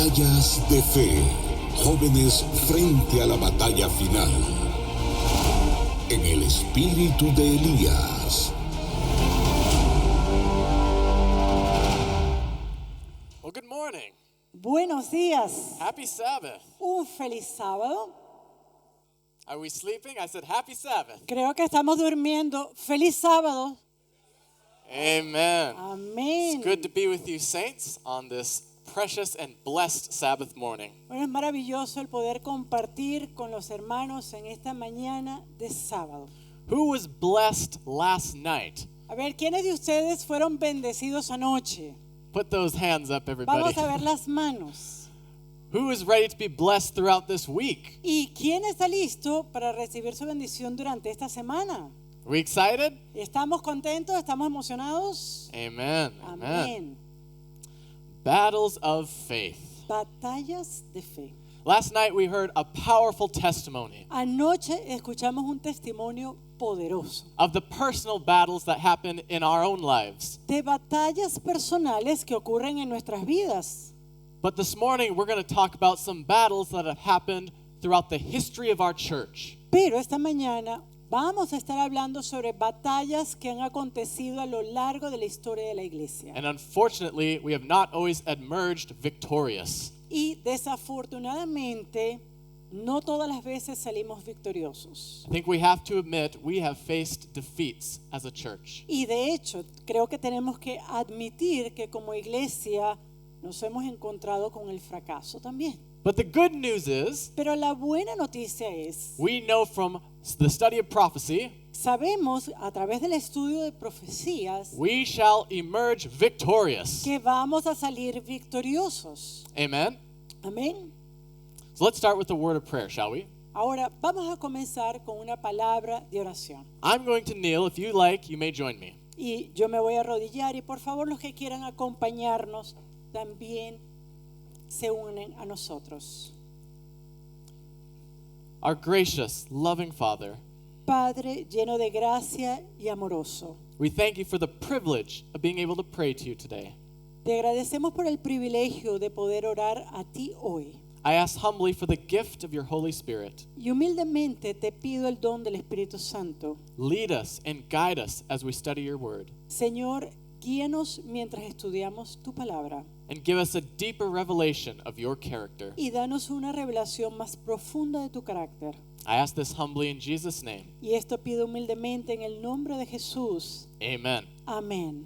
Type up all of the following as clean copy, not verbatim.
Batallas de fe. Jóvenes frente a la batalla final. En el espíritu de Elías. Well, good morning. Buenos días. Happy Sabbath. Un feliz sábado. Are we sleeping? I said happy Sabbath. Creo que estamos durmiendo. Feliz sábado. Amen. Amén. It's good to be with you, saints, on this precious and blessed Sabbath morning. Bueno, es maravilloso el poder compartir con los hermanos en esta mañana de sábado. Who was blessed last night? A ver, ¿quiénes de ustedes fueron bendecidos anoche? Put those hands up, everybody. Vamos a ver las manos. Who is ready to be blessed throughout this week? ¿Y quién está listo para recibir su bendición durante esta semana? Are we excited? ¿Estamos contentos? ¿Estamos emocionados? Amen. Amén. Battles of faith. Batallas de fe. Last night we heard a powerful testimony Anoche escuchamos un testimonio poderoso of the personal battles that happen in our own lives. de batallas personales que ocurren en nuestras vidas. But this morning we're going to talk about some battles that have happened throughout the history of our church. Pero esta mañana vamos a estar hablando sobre batallas que han acontecido a lo largo de la historia de la iglesia. And unfortunately, we have not always emerged victorious. Y desafortunadamente, no todas las veces salimos victoriosos. I think we have to admit we have faced defeats as a church. Y de hecho, creo que tenemos que admitir que como iglesia nos hemos encontrado con el fracaso también. But the good news is, Pero la buena noticia es, we know from the study of prophecy, sabemos a través del estudio de profecías we shall emerge victorious. que vamos a salir victoriosos. Amen? Amén. So let's start with the word of prayer, shall we? Ahora vamos a comenzar con una palabra de oración. I'm going to kneel. If you like, you may join me. Y yo me voy a arrodillar y por favor los que quieran acompañarnos también se unen a nosotros. Our gracious, loving Father, Padre lleno de gracia y amoroso, we thank you for the privilege of being able to pray to you today. te agradecemos por el privilegio de poder orar a ti hoy. I ask humbly for the gift of your Holy Spirit. Y humildemente te pido el don del Espíritu Santo. Lead us and guide us as we study your word. Señor, guíanos mientras estudiamos tu palabra And give us a deeper revelation of your character. y danos una revelación más profunda de tu carácter. I ask this humbly in Jesus' name. Y esto pido humildemente en el nombre de Jesús. Amen. Amén.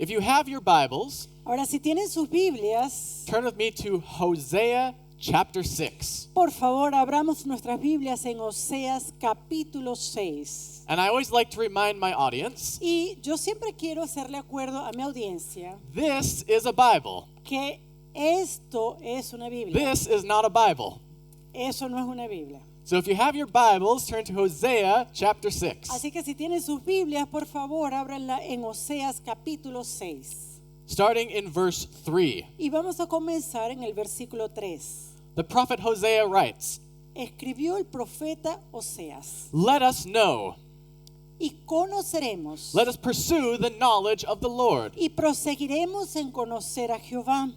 If you have your Bibles, Ahora, si tienen sus Biblias, turn with me to Hosea chapter 6. por favor, abramos nuestras Biblias en Oseas capítulo 6. And I always like to remind my audience, Y yo siempre quiero hacerle acuerdo a mi audiencia this is a Bible. que esto es una Biblia. This is not a Bible. Eso no es una Biblia. So if you have your Bibles, turn to Hosea chapter 6. Así que si tienen sus Biblias, por favor, ábranla en Oseas capítulo 6. Starting in verse 3. Y vamos a comenzar en el versículo 3. The prophet Hosea writes, Escribió el profeta Oseas. "Let us know, Y conoceremos. let us pursue the knowledge of the Lord. Y proseguiremos en conocer a Jehová.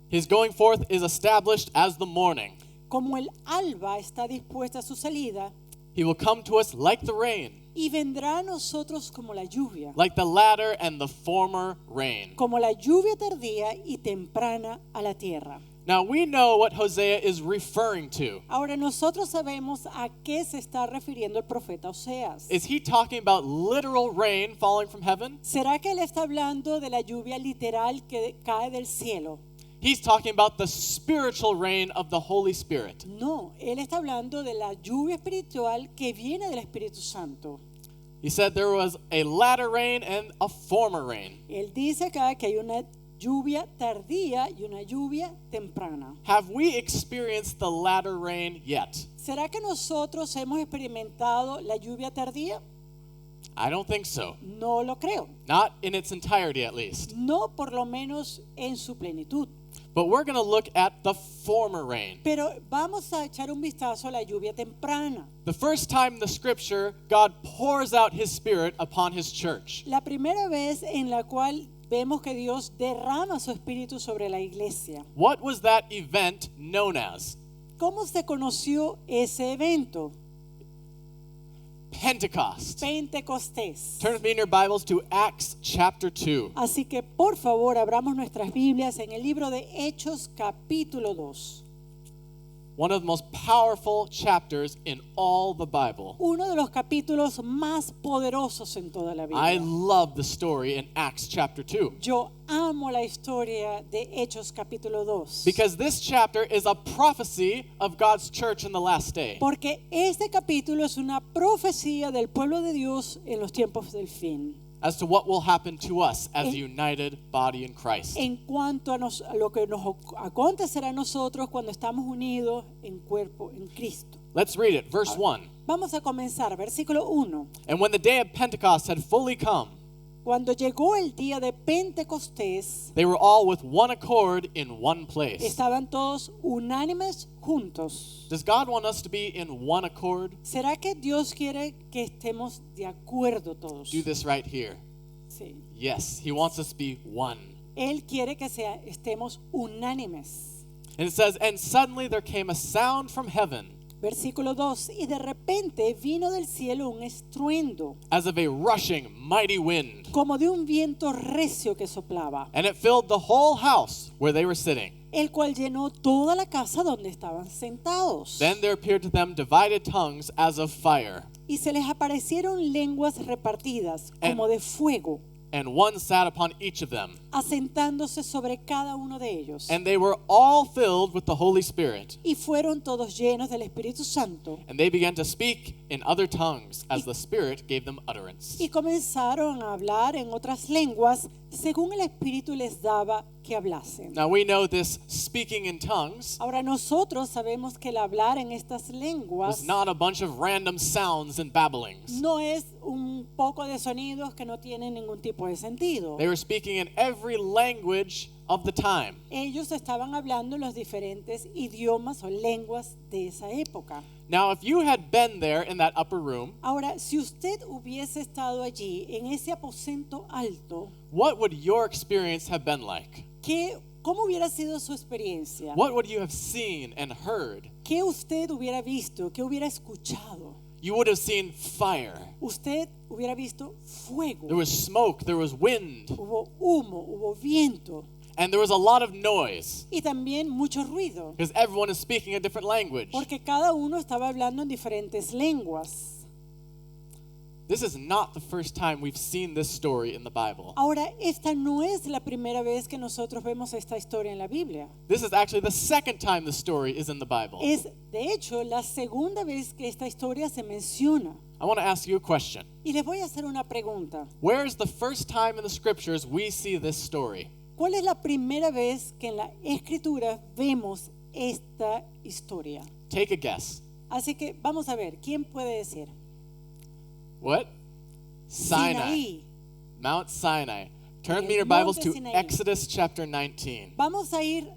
His going forth is established as the morning. Como el alba está dispuesta a su salida, He will come to us like the rain, y vendrá a nosotros como la lluvia. like the latter and the former rain." Como la lluvia tardía y temprana a la tierra. Now we know what Hosea is referring to. Ahora nosotros sabemos a qué se está refiriendo el profeta Oseas. Is he talking about literal rain falling from heaven? ¿Será que él está hablando de la lluvia literal que cae del cielo? He's talking about the spiritual rain of the Holy Spirit. No, él está hablando de la lluvia espiritual que viene del Espíritu Santo. He said there was a latter rain and a former rain. Él dice acá que hay una lluvia tardía y una lluvia temprana. Have we experienced the latter rain yet? ¿Será que nosotros hemos experimentado la lluvia tardía? I don't think so. No lo creo. Not in its entirety, at least. No por lo menos en su plenitud. But we're going to look at the former rain. Pero vamos a echar un vistazo a la lluvia temprana. The first time in the scripture, God pours out his spirit upon his church. La primera vez en la cual vemos que Dios derrama su espíritu sobre la iglesia. What was that event known as? ¿Cómo se conoció ese evento? Pentecost. Pentecostés. Turn with me in your Bibles to Acts chapter 2. Así que por favor abramos nuestras Biblias en el libro de Hechos capítulo 2. One of the most powerful chapters in all the Bible. Uno de los capítulos más poderosos en toda la I Biblia. love the story in Acts chapter 2 Yo amo la historia de Hechos capítulo 2. because this chapter is a prophecy of God's church in the last day. Porque este capítulo es una profecía del pueblo de Dios en los tiempos del fin. As to what will happen to us as a united body in Christ. En cuanto a lo que nos acontecerá a nosotros cuando estamos unidos en cuerpo en Cristo. Let's read it. Verse 1. Vamos a comenzar, versículo 1. And when the day of Pentecost had fully come, Cuando llegó el día de Pentecostés, they were all with one accord in one place. estaban todos unánimes juntos. Does God want us to be in one accord? ¿Será que Dios quiere que estemos de acuerdo todos? Do this right here. Sí. Yes, He wants us to be one. Él quiere que estemos unánimes. And it says, and suddenly there came a sound from heaven Versículo 2. Y de repente vino del cielo un estruendo, as of a rushing mighty wind, como de un viento recio que soplaba, and it filled the whole house where they were sitting. el cual llenó toda la casa donde estaban sentados. Then there appeared to them divided tongues as of fire, Y se les aparecieron lenguas repartidas como de fuego, and one sat upon each of them. asentándose sobre cada uno de ellos. And they were all filled with the Holy Spirit. Y fueron todos llenos del Espíritu Santo. And they began to speak in other tongues as the Spirit gave them utterance. Y comenzaron a hablar en otras lenguas según el Espíritu les daba que hablasen. Now we know this speaking in tongues Ahora nosotros sabemos que el hablar en estas lenguas was not a bunch of random sounds and babblings. no es un poco de sonidos que no tienen ningún tipo de sentido. They were speaking in every language of the time. Ellos estaban hablando los diferentes idiomas o lenguas de esa época. Now, if you had been there in that upper room, Ahora, si usted hubiese estado allí en ese aposento alto, what would your experience have been like? ¿cómo hubiera sido su experiencia? What would you have seen and heard? ¿Qué usted hubiera visto? ¿Qué hubiera escuchado? You would have seen fire. Usted hubiera visto fuego. There was smoke, there was wind, Hubo humo, hubo viento and there was a lot of noise y también mucho ruido, because everyone is speaking a different language. porque cada uno estaba hablando en diferentes lenguas. This is not the first time we've seen this story in the Bible. Ahora, esta no es la primera vez que nosotros vemos esta historia en la Biblia. This is actually the second time the story is in the Bible. Es, de hecho, la segunda vez que esta historia se menciona. I want to ask you a question. Y les voy a hacer una pregunta. Where is the first time in the scriptures we see this story? ¿Cuál es la primera vez que en la Escritura vemos esta historia? Take a guess. Así que vamos a ver, ¿quién puede decir? What? Sinai. Sinaí. Mount Sinai. Turn me El your Bibles to monte Sinaí. Exodus chapter 19. Vamos a ir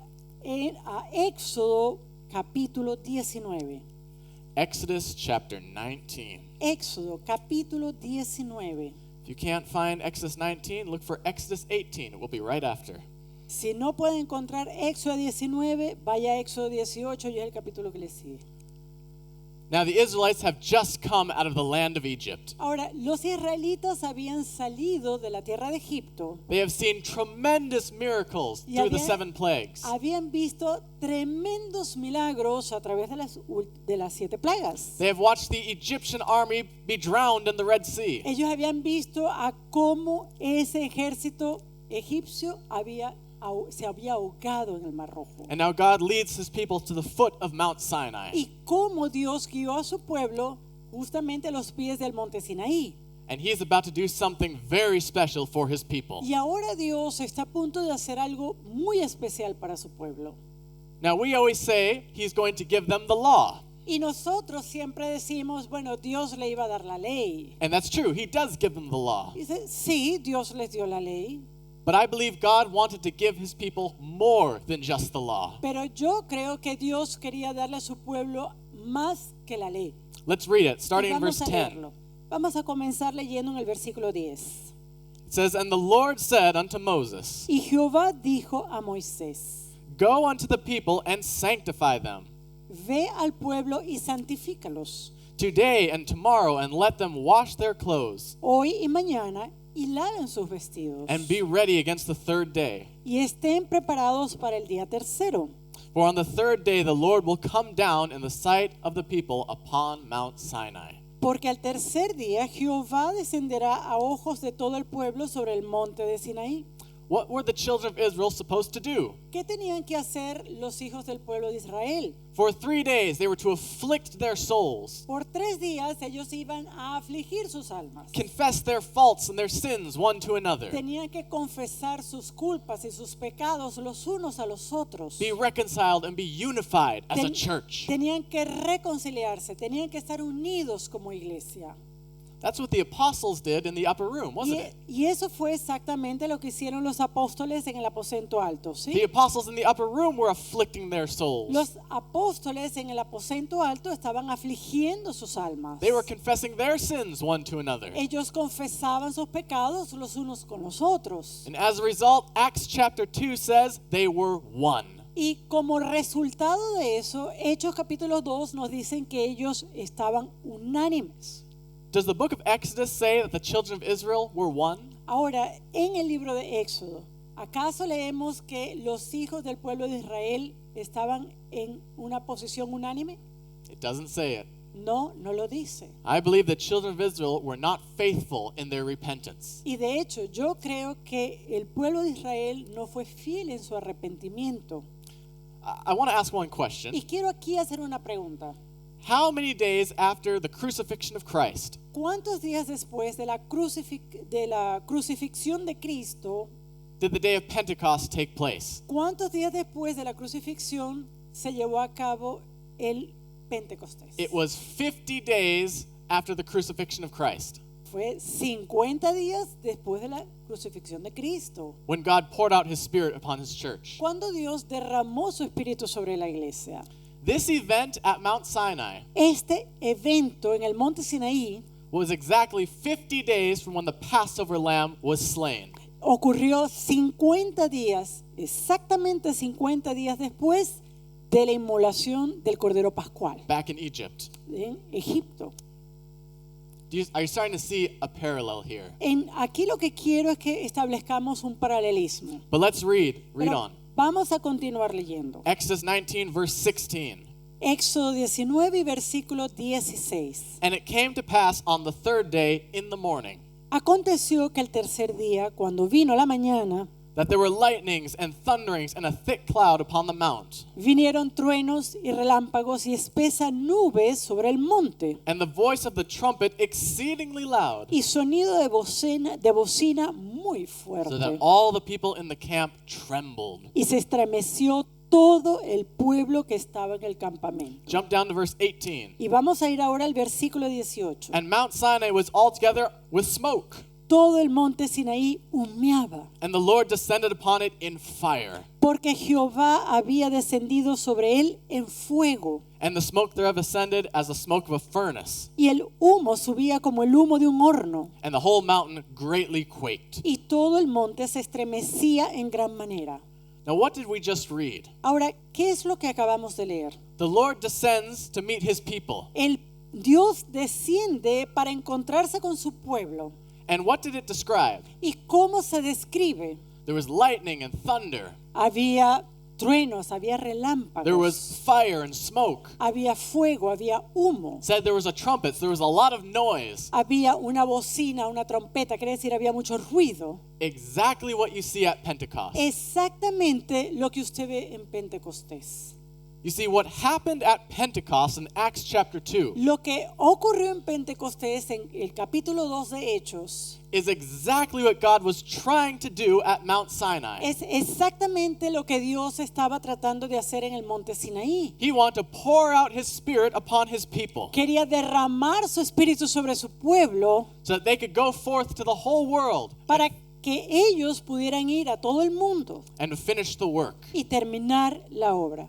a Éxodo capítulo 19. Exodus chapter 19. Éxodo capítulo 19. If you can't find Exodus 19, look for Exodus 18. It will be right after. Si no puede encontrar Éxodo 19, vaya a Éxodo 18 y es el capítulo que le sigue. Now the Israelites have just come out of the land of Egypt. Ahora, los israelitas habían salido de la tierra de Egipto. They have seen tremendous miracles Y through the habían- 7 plagues. Habían visto tremendos milagros a través de las 7 plagas. They have watched the Egyptian army be drowned in the Red Sea. Ellos habían visto a cómo ese ejército egipcio se había ahogado en el Mar Rojo. And now God leads his people to the foot of Mount Sinai. Y cómo Dios guió a su pueblo justamente a los pies del monte Sinaí. And he's about to do something very special for his people. Y ahora Dios está a punto de hacer algo muy especial para su pueblo. Now we always say he's going to give them the law. Y nosotros siempre decimos, bueno, Dios le iba a dar la ley. And that's true. He does give them the law. Dice, sí, Dios les dio la ley. But I believe God wanted to give his people more than just the law. Pero yo creo que Dios quería darle a su pueblo más que la ley. Let's read it, Y starting in verse vamos a 10. leerlo. Vamos a comenzar leyendo en el versículo 10. It says, "And the Lord said unto Moses, Y Jehová dijo a Moisés, Go unto the people and sanctify them, ve al pueblo y santifícalos, today and tomorrow, and let them wash their clothes, hoy y mañana, y laven sus vestidos, and be ready against the third day. y estén preparados para el día tercero. For on the third day the Lord will come down in the sight of the people upon Mount Sinai." Porque al tercer día Jehová descenderá a ojos de todo el pueblo sobre el monte de Sinaí. What were the children of Israel supposed to do? ¿Qué tenían que hacer los hijos del pueblo de Israel? For 3 days they were to afflict their souls, Por 3 días ellos iban a afligir sus almas. confess their faults and their sins one to another, Tenían que confesar sus culpas y sus pecados los unos a los otros. be reconciled and be unified as a Ten- church. Tenían que reconciliarse, tenían que estar unidos como iglesia. That's what the apostles did in the upper room, wasn't it? Y eso fue exactamente lo que hicieron los apóstoles en el aposento alto, The ¿sí? apostles in the upper room were afflicting their souls. Los apóstoles en el aposento alto estaban afligiendo sus almas. They were confessing their sins one to another. Ellos confesaban sus pecados los unos con los otros. And as a result, Acts chapter 2 says they were one. Y como resultado de eso, Hechos capítulo 2 nos dicen que ellos estaban unánimes. Does the book of Exodus say that the children of Israel were one? Ahora, en el libro de Éxodo, ¿acaso leemos que los hijos del pueblo de Israel estaban en una posición unánime? It doesn't say it. No, no lo dice. I believe the children of Israel were not faithful in their repentance. Y de hecho, yo creo que el pueblo de Israel no fue fiel en su arrepentimiento. I want to ask one question. Y quiero aquí hacer una pregunta. How many days after the crucifixion of Christ ¿Cuántos días después de la crucifixión de Cristo, did the day of Pentecost take place? cuántos días después de la crucifixión se llevó a cabo el Pentecostés? It was 50 days after the crucifixion of Christ, Fue 50 días después de la crucifixión de Cristo, when God poured out his Spirit upon his church. cuando Dios derramó su espíritu sobre la iglesia. This event at Mount Sinai Este evento en el monte Sinaí was exactly 50 days from when the Passover lamb was slain. ocurrió 50 días, exactamente 50 días después de la inmolación del Cordero Pascual Back in Egypt. en Egipto. Are you starting to see a parallel here? Aquí lo que quiero es que establezcamos un paralelismo. But let's read Pero on. vamos a continuar leyendo. Exodus 19, verse 16. Éxodo 19 y versículo 16. And it came to pass on the third day in the morning Aconteció que el tercer día, cuando vino la mañana, that there were lightnings and thunderings and a thick cloud upon the mount, vinieron truenos y relámpagos y espesas nubes sobre el monte, and the voice of the trumpet exceedingly loud, y sonido de bocina muy so that fuerte. all the people in the camp trembled. Y se estremeció todo el pueblo que estaba en el campamento. Jump down to verse 18. Y vamos a ir ahora al versículo 18. And Mount Sinai was altogether with smoke, Todo el monte Sinaí humeaba, and the Lord descended upon it in fire, porque Jehová había descendido sobre él en fuego, and the smoke thereof ascended as the smoke of a furnace, y el humo subía como el humo de un horno, and the whole mountain greatly quaked. y todo el monte se estremecía en gran manera. Now what did we just read? Ahora, ¿qué es lo que acabamos de leer? The Lord descends to meet his people. El Dios desciende para encontrarse con su pueblo. And what did it describe? ¿Y cómo se describe? There was lightning and thunder. Había truenos, había There relámpagos, was fire and smoke. había fuego, había humo, It said there was a trumpet. So there was a lot of noise. había una bocina, una trompeta, quiere decir había mucho ruido. Exactly what you see at Pentecost. Exactamente lo que usted ve en Pentecostés. You see, what happened at Pentecost in Acts chapter 2 Lo que ocurrió en Pentecostés en el capítulo 2 de Hechos is exactly what God was trying to do at Mount Sinai. es exactamente lo que Dios estaba tratando de hacer en el monte Sinaí. He wanted to pour out his Spirit upon his people Quería derramar su espíritu sobre su pueblo so that they could go forth to the whole world para que ellos pudieran ir a todo el mundo and finish the work. y terminar la obra.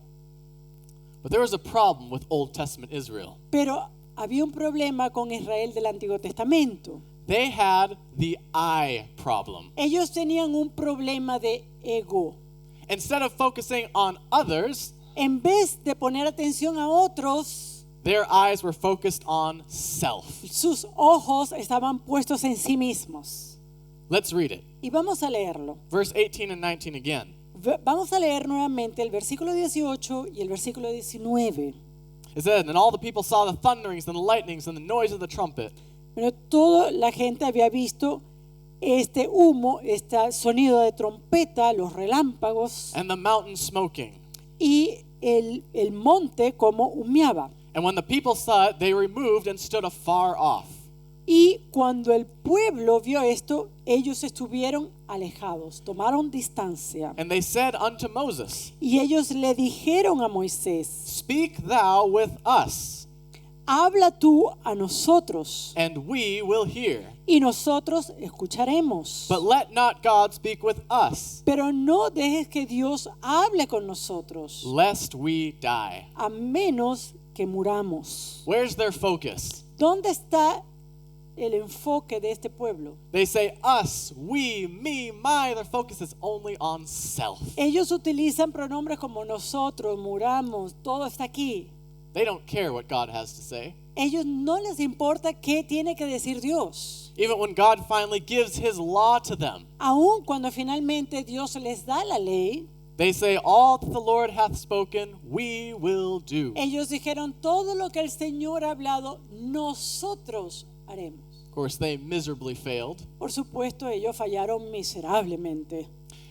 But there was a problem with Old Testament Israel. Pero había un problema con Israel del Antiguo Testamento. They had the I problem. Ellos tenían un problema de ego. Instead of focusing on others, En vez de poner atención a otros, their eyes were focused on self. sus ojos estaban puestos en sí mismos. Let's read it. Y vamos a leerlo. Verse 18 and 19 again. Vamos a leer nuevamente el versículo 18 y el versículo 19. It said, and all the people saw the thunderings and the lightnings and the noise of the trumpet. Pero toda la gente había visto este humo, este sonido de trompeta, los relámpagos And the mountain smoking. y el monte como humeaba. And when the people saw it, they removed and stood afar off. Y cuando el pueblo vio esto, ellos estuvieron alejados, tomaron distancia. And they said unto Moses, Y ellos le dijeron a Moisés, Speak thou with us, habla tú a nosotros and we will hear. y nosotros escucharemos. But let not God speak with us, Pero no dejes que Dios hable con nosotros, lest we die. a menos que muramos. Where's their focus? ¿Dónde está el enfoque de este pueblo? They say us, we, me, my. Their focus is only on self. Ellos utilizan pronombres como nosotros, muramos, todo está aquí. They don't care what God has to say. Ellos no les importa qué tiene que decir Dios. Even when God finally gives his law to them, Aun cuando finalmente Dios les da la ley, they say, all that the Lord hath spoken, we will do. ellos dijeron todo lo que el Señor ha hablado, nosotros haremos. Of course, they miserably failed. Por supuesto, ellos fallaron miserablemente.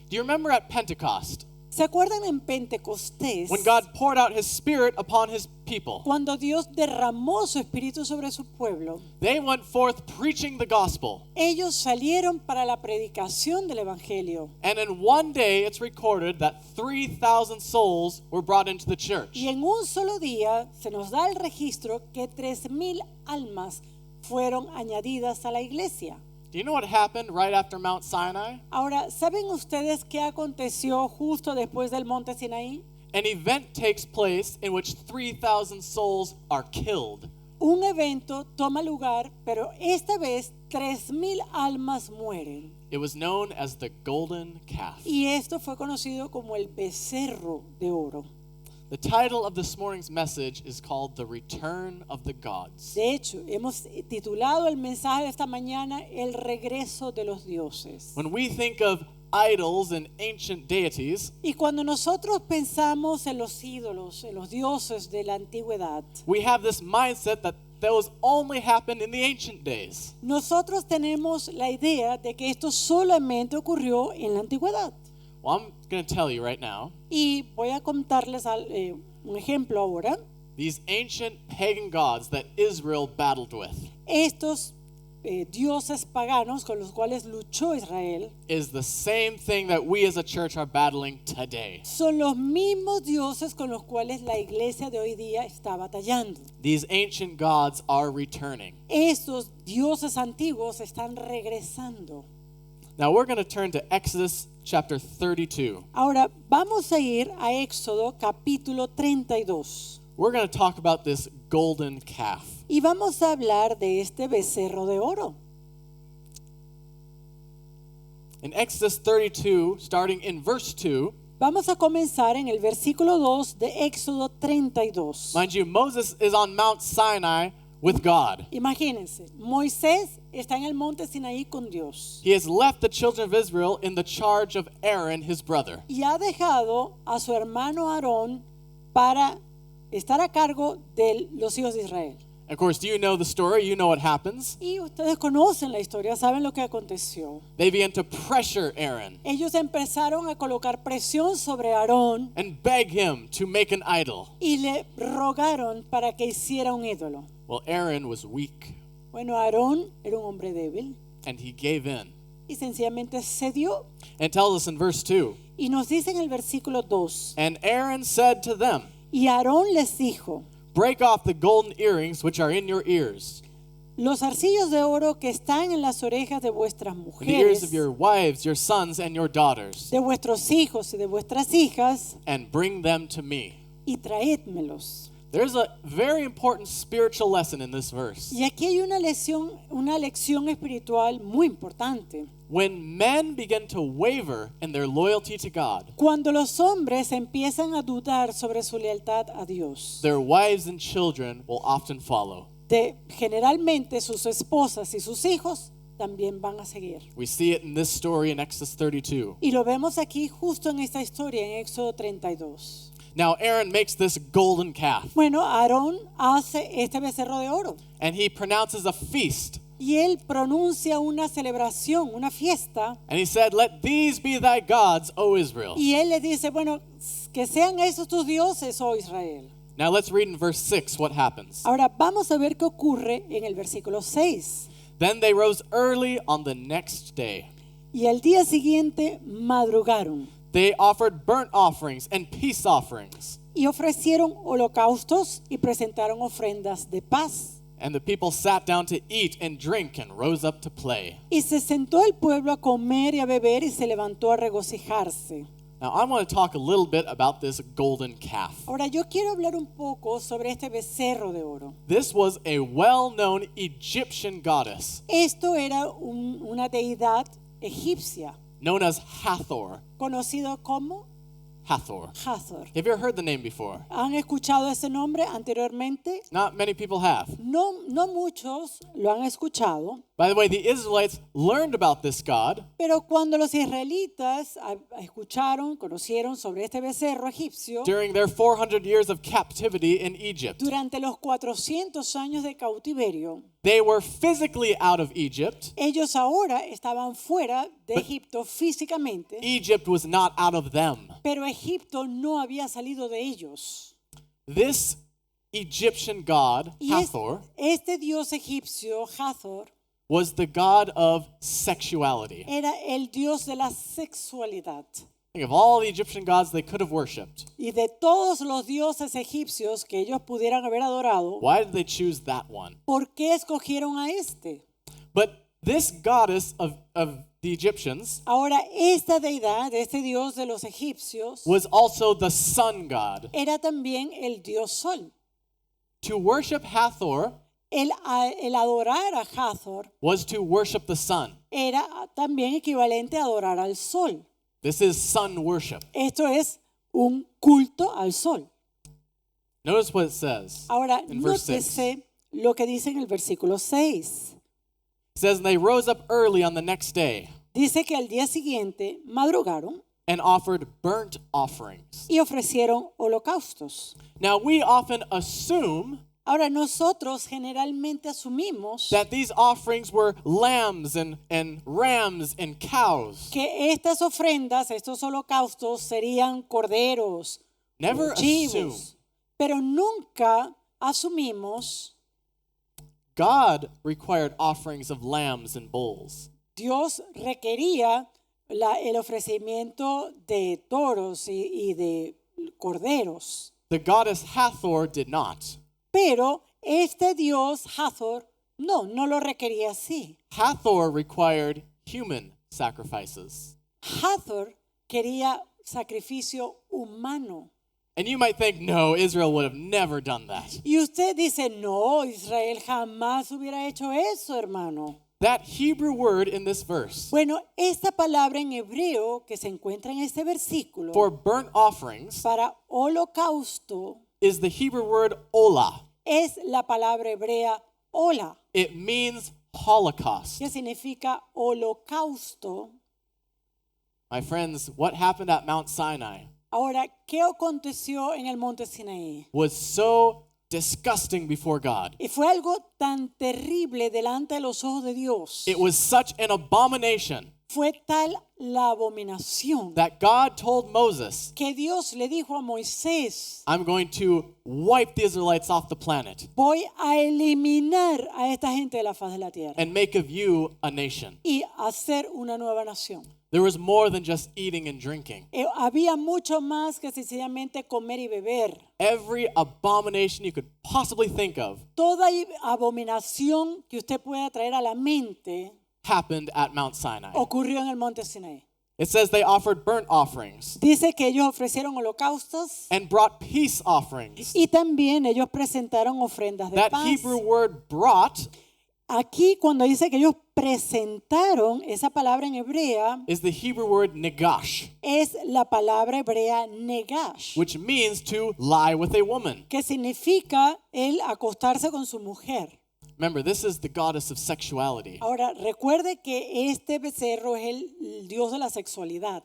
Do you remember at Pentecost, ¿Se acuerdan en Pentecostés? when God poured out his Spirit upon his people? Cuando Dios derramó su espíritu sobre su pueblo, They went forth preaching the gospel. ellos salieron para la predicación del evangelio. And in one day, it's recorded that 3,000 souls were brought into the church. Y en un solo día se nos da el registro que 3,000 almas fueron añadidas a la iglesia. Do you know what happened right after Mount Sinai? Ahora, ¿saben ustedes qué aconteció justo después del monte Sinaí? An event takes place in which 3,000 souls are killed. Un evento toma lugar, pero esta vez 3,000 almas mueren. It was known as the golden calf. Y esto fue conocido como el becerro de oro. The title of this morning's message is called The Return of the Gods. De hecho, hemos titulado el mensaje de esta mañana El regreso de los dioses. When we think of idols and ancient deities, Y cuando nosotros pensamos en los ídolos, en los dioses de la antigüedad, we have this mindset that those only happened in the ancient days. nosotros tenemos la idea de que esto solamente ocurrió en la antigüedad. Well, I'm going to tell you right now, Y voy a contarles un ejemplo ahora. these ancient pagan gods that Israel battled with Estos dioses paganos con los cuales luchó Israel is the same thing that we as a church are battling today. son los mismos dioses con los cuales la iglesia de hoy día está batallando. These ancient gods are returning. Estos dioses antiguos están regresando. Now we're going to turn to Exodus chapter 32. Ahora vamos a ir a Éxodo capítulo 32 We're going to talk about this golden calf. y vamos a hablar de este becerro de oro. In Exodus 32, starting in verse 2, Vamos a comenzar en el versículo 2 de Éxodo 32. mind you, Moses is on Mount Sinai with God. Imagínense, Moisés está en el monte Sinaí con Dios He has left the children of Israel in the charge of Aaron, his brother. y ha dejado a su hermano Aarón para estar a cargo de los hijos de Israel. Of course, you know the story, you know what happens. Y ustedes conocen la historia, saben lo que aconteció. They began to pressure Aaron Ellos empezaron a colocar presión sobre Aarón and beg him to make an idol. y le rogaron para que hiciera un ídolo. Well, Aaron was weak Bueno, Aarón era un hombre débil and he gave in. y sencillamente cedió. And it tells us in verse 2, Y nos dice en el versículo 2, and Aaron said to them, y Aarón les dijo, break off the golden earrings which are in your ears, los arcillos de oro que están en las orejas de vuestras and the ears mujeres, of your wives, your sons, and your daughters, de vuestros hijos y de vuestras hijas, and bring them to me. y traédmelos. There's a very important spiritual lesson in this verse. Y aquí hay una lección espiritual muy importante. When men begin to waver in their loyalty to God, Cuando los hombres empiezan a dudar sobre su lealtad a Dios, their wives and children will often follow. generalmente sus esposas y sus hijos también van a seguir. We see it in this story in Exodus 32. Y lo vemos aquí justo en esta historia en Éxodo 32. Now Aaron makes this golden calf, Bueno, Aarón hace este becerro de oro and he pronounces a feast. y él pronuncia una celebración, una fiesta, And he said, "Let these be thy gods, O Israel." y él les dice, bueno, que sean esos tus dioses, oh Israel. Now let's read in verse 6 what happens. Ahora vamos a ver qué ocurre en el versículo 6. Then they rose early on the next day. Y al día siguiente madrugaron They offered burnt offerings and peace offerings. y ofrecieron holocaustos y presentaron ofrendas de paz. And the people sat down to eat and drink and rose up to play. Y se sentó el pueblo a comer y a beber y se levantó a regocijarse. Now I want to talk a little bit about this golden calf. Ahora yo quiero hablar un poco sobre este becerro de oro. This was a well-known Egyptian goddess Esto era una deidad egipcia, known as Hathor. conocido como Hathor. Hathor. Have you ever heard the name before? ¿Han escuchado ese nombre anteriormente? Not many people have. No muchos lo han escuchado, By the way, the Israelites learned about this god pero cuando los israelitas escucharon, conocieron sobre este becerro egipcio, during their 400 years of captivity in Egypt. durante los 400 años de cautiverio, They were physically out of Egypt. ellos ahora estaban fuera de Egipto físicamente, Egypt was not out of them. pero Egipto no había salido de ellos. This Egyptian god, Y Hathor, este dios egipcio, Hathor, was the god of sexuality. era el dios de la sexualidad. Think of all the Egyptian gods they could have worshipped. Y de todos los dioses egipcios que ellos pudieran haber adorado, Why did they choose that one? ¿por qué escogieron a este? But this goddess of the Egyptians Ahora, esta deidad, este dios de los egipcios, was also the sun god. era también el dios sol. To worship Hathor El adorar a Hathor was to worship the sun. era también equivalente a adorar al sol. This is sun worship. Esto es un culto al sol. Notice what it says Ahora, in verse 6. nótese lo que dice en el versículo 6. It says, "And they rose up early on the next day Dice que al día siguiente madrugaron and offered burnt offerings." y ofrecieron holocaustos. Now, we often assume Ahora, nosotros generalmente asumimos that these offerings were lambs and rams and cows. que estas ofrendas, estos holocaustos serían corderos, Never chivos, assume. pero nunca asumimos God required offerings of lambs and bulls. Dios requería el ofrecimiento de toros y de corderos, The goddess Hathor did not. pero este Dios Hathor no lo requería así. Hathor required human sacrifices. Hathor quería sacrificio humano. And you might think, no, Israel would have never done that. Y usted dice, no, Israel jamás hubiera hecho eso, hermano. That Hebrew word in this verse Bueno, esta palabra en hebreo que se encuentra en este versículo for burnt offerings para holocausto is the Hebrew word olah. es la palabra hebrea hola, It means holocaust. que significa holocausto. My friends, what happened at Mount Sinai Ahora, ¿qué aconteció en el monte Sinaí? was so disgusting before God. Y fue algo tan terrible delante de los ojos de Dios. It was such an abomination Fue tal la abominación that God told Moses, que Dios le dijo a Moisés, I'm going to wipe the Israelites off the planet voy a eliminar a esta gente de la faz de la tierra and make of you a nation. y hacer una nueva nación. There was more than just eating and drinking. Había mucho más que sencillamente comer y beber. Every abomination you could possibly think of Toda abominación que usted pueda traer a la mente happened at Mount Sinai. ocurrió en el monte Sinaí. It says they offered burnt offerings Dice que ellos ofrecieron holocaustos and brought peace offerings. y también ellos presentaron ofrendas de That paz. Hebrew word brought Aquí cuando dice que ellos presentaron, esa palabra en hebrea is the Hebrew word negash, es la palabra hebrea negash, which means to lie with a woman. que significa el acostarse con su mujer. Remember, this is the goddess of sexuality. Ahora, recuerde que este becerro es el dios de la sexualidad.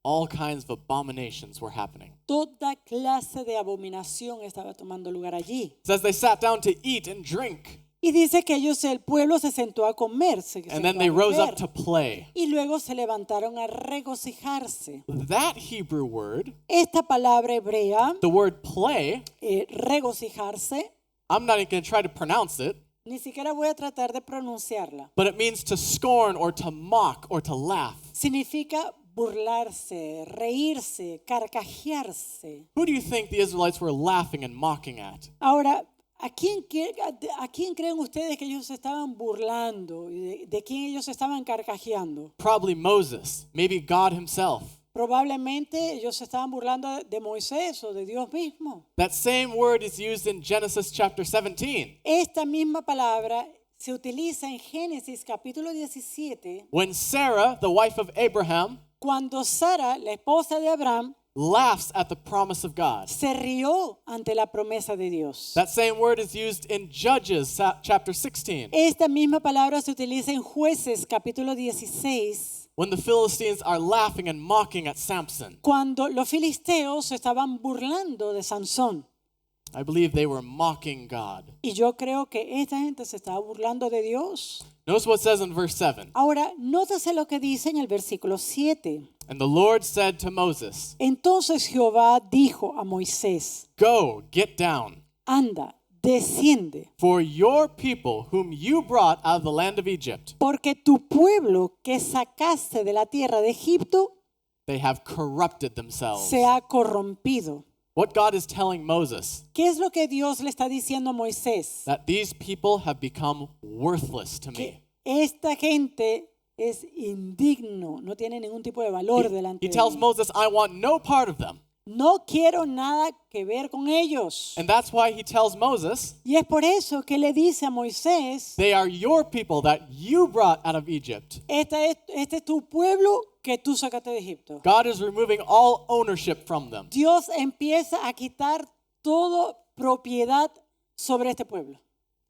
All kinds of abominations were happening. Toda clase de abominación estaba tomando lugar allí. It says they sat down to eat and drink, Y dice que el pueblo se sentó a comer, and then they rose up to play. y luego se levantaron a regocijarse. That Hebrew word, Esta palabra hebrea, the word play, regocijarse, I'm not even going to try to pronounce it, ni siquiera voy a tratar de pronunciarla. but it means to scorn or to mock or to laugh. Significa burlarse, reírse, carcajearse. Who do you think the Israelites were laughing and mocking at? Ahora, a quién creen ustedes que ellos se estaban burlando? ¿Y de quién ellos se estaban carcajeando? Probably Moses, maybe God himself. Probablemente ellos se estaban burlando de Moisés o de Dios mismo. That same word is used in Genesis chapter 17. Esta misma palabra se utiliza en Génesis capítulo 17 When Sarah, the wife of Abraham, cuando Sara, la esposa de Abraham, laughs at the promise of God. se rió ante la promesa de Dios. That same word is used in Judges chapter 16. Esta misma palabra se utiliza en Jueces capítulo 16 When the Philistines are laughing and mocking at Samson. cuando los filisteos se estaban burlando de Sansón. I believe they were mocking God. Y yo creo que esta gente se estaba burlando de Dios. Notice what it says in verse 7. Ahora, nótese lo que dice en el versículo 7. And the Lord said to Moses, Entonces Jehová dijo a Moisés, Go, get down, anda, desciende, for your people whom you brought out of the land of Egypt, porque tu pueblo que sacaste de la tierra de Egipto they have corrupted themselves. se ha corrompido. What God is telling Moses, ¿Qué es lo que Dios le está diciendo a Moisés? that these people have become worthless to me. Que esta gente es indigno, no tiene ningún tipo de valor delante He de tells mí. Moses, I want no part of them. No quiero nada que ver con ellos. And that's why he tells Moses, Y es por eso que le dice a Moisés, they are your people that you brought out of Egypt. este es tu pueblo que tú sacaste de Egipto. God is removing all ownership from them. Dios empieza a quitar toda propiedad sobre este pueblo.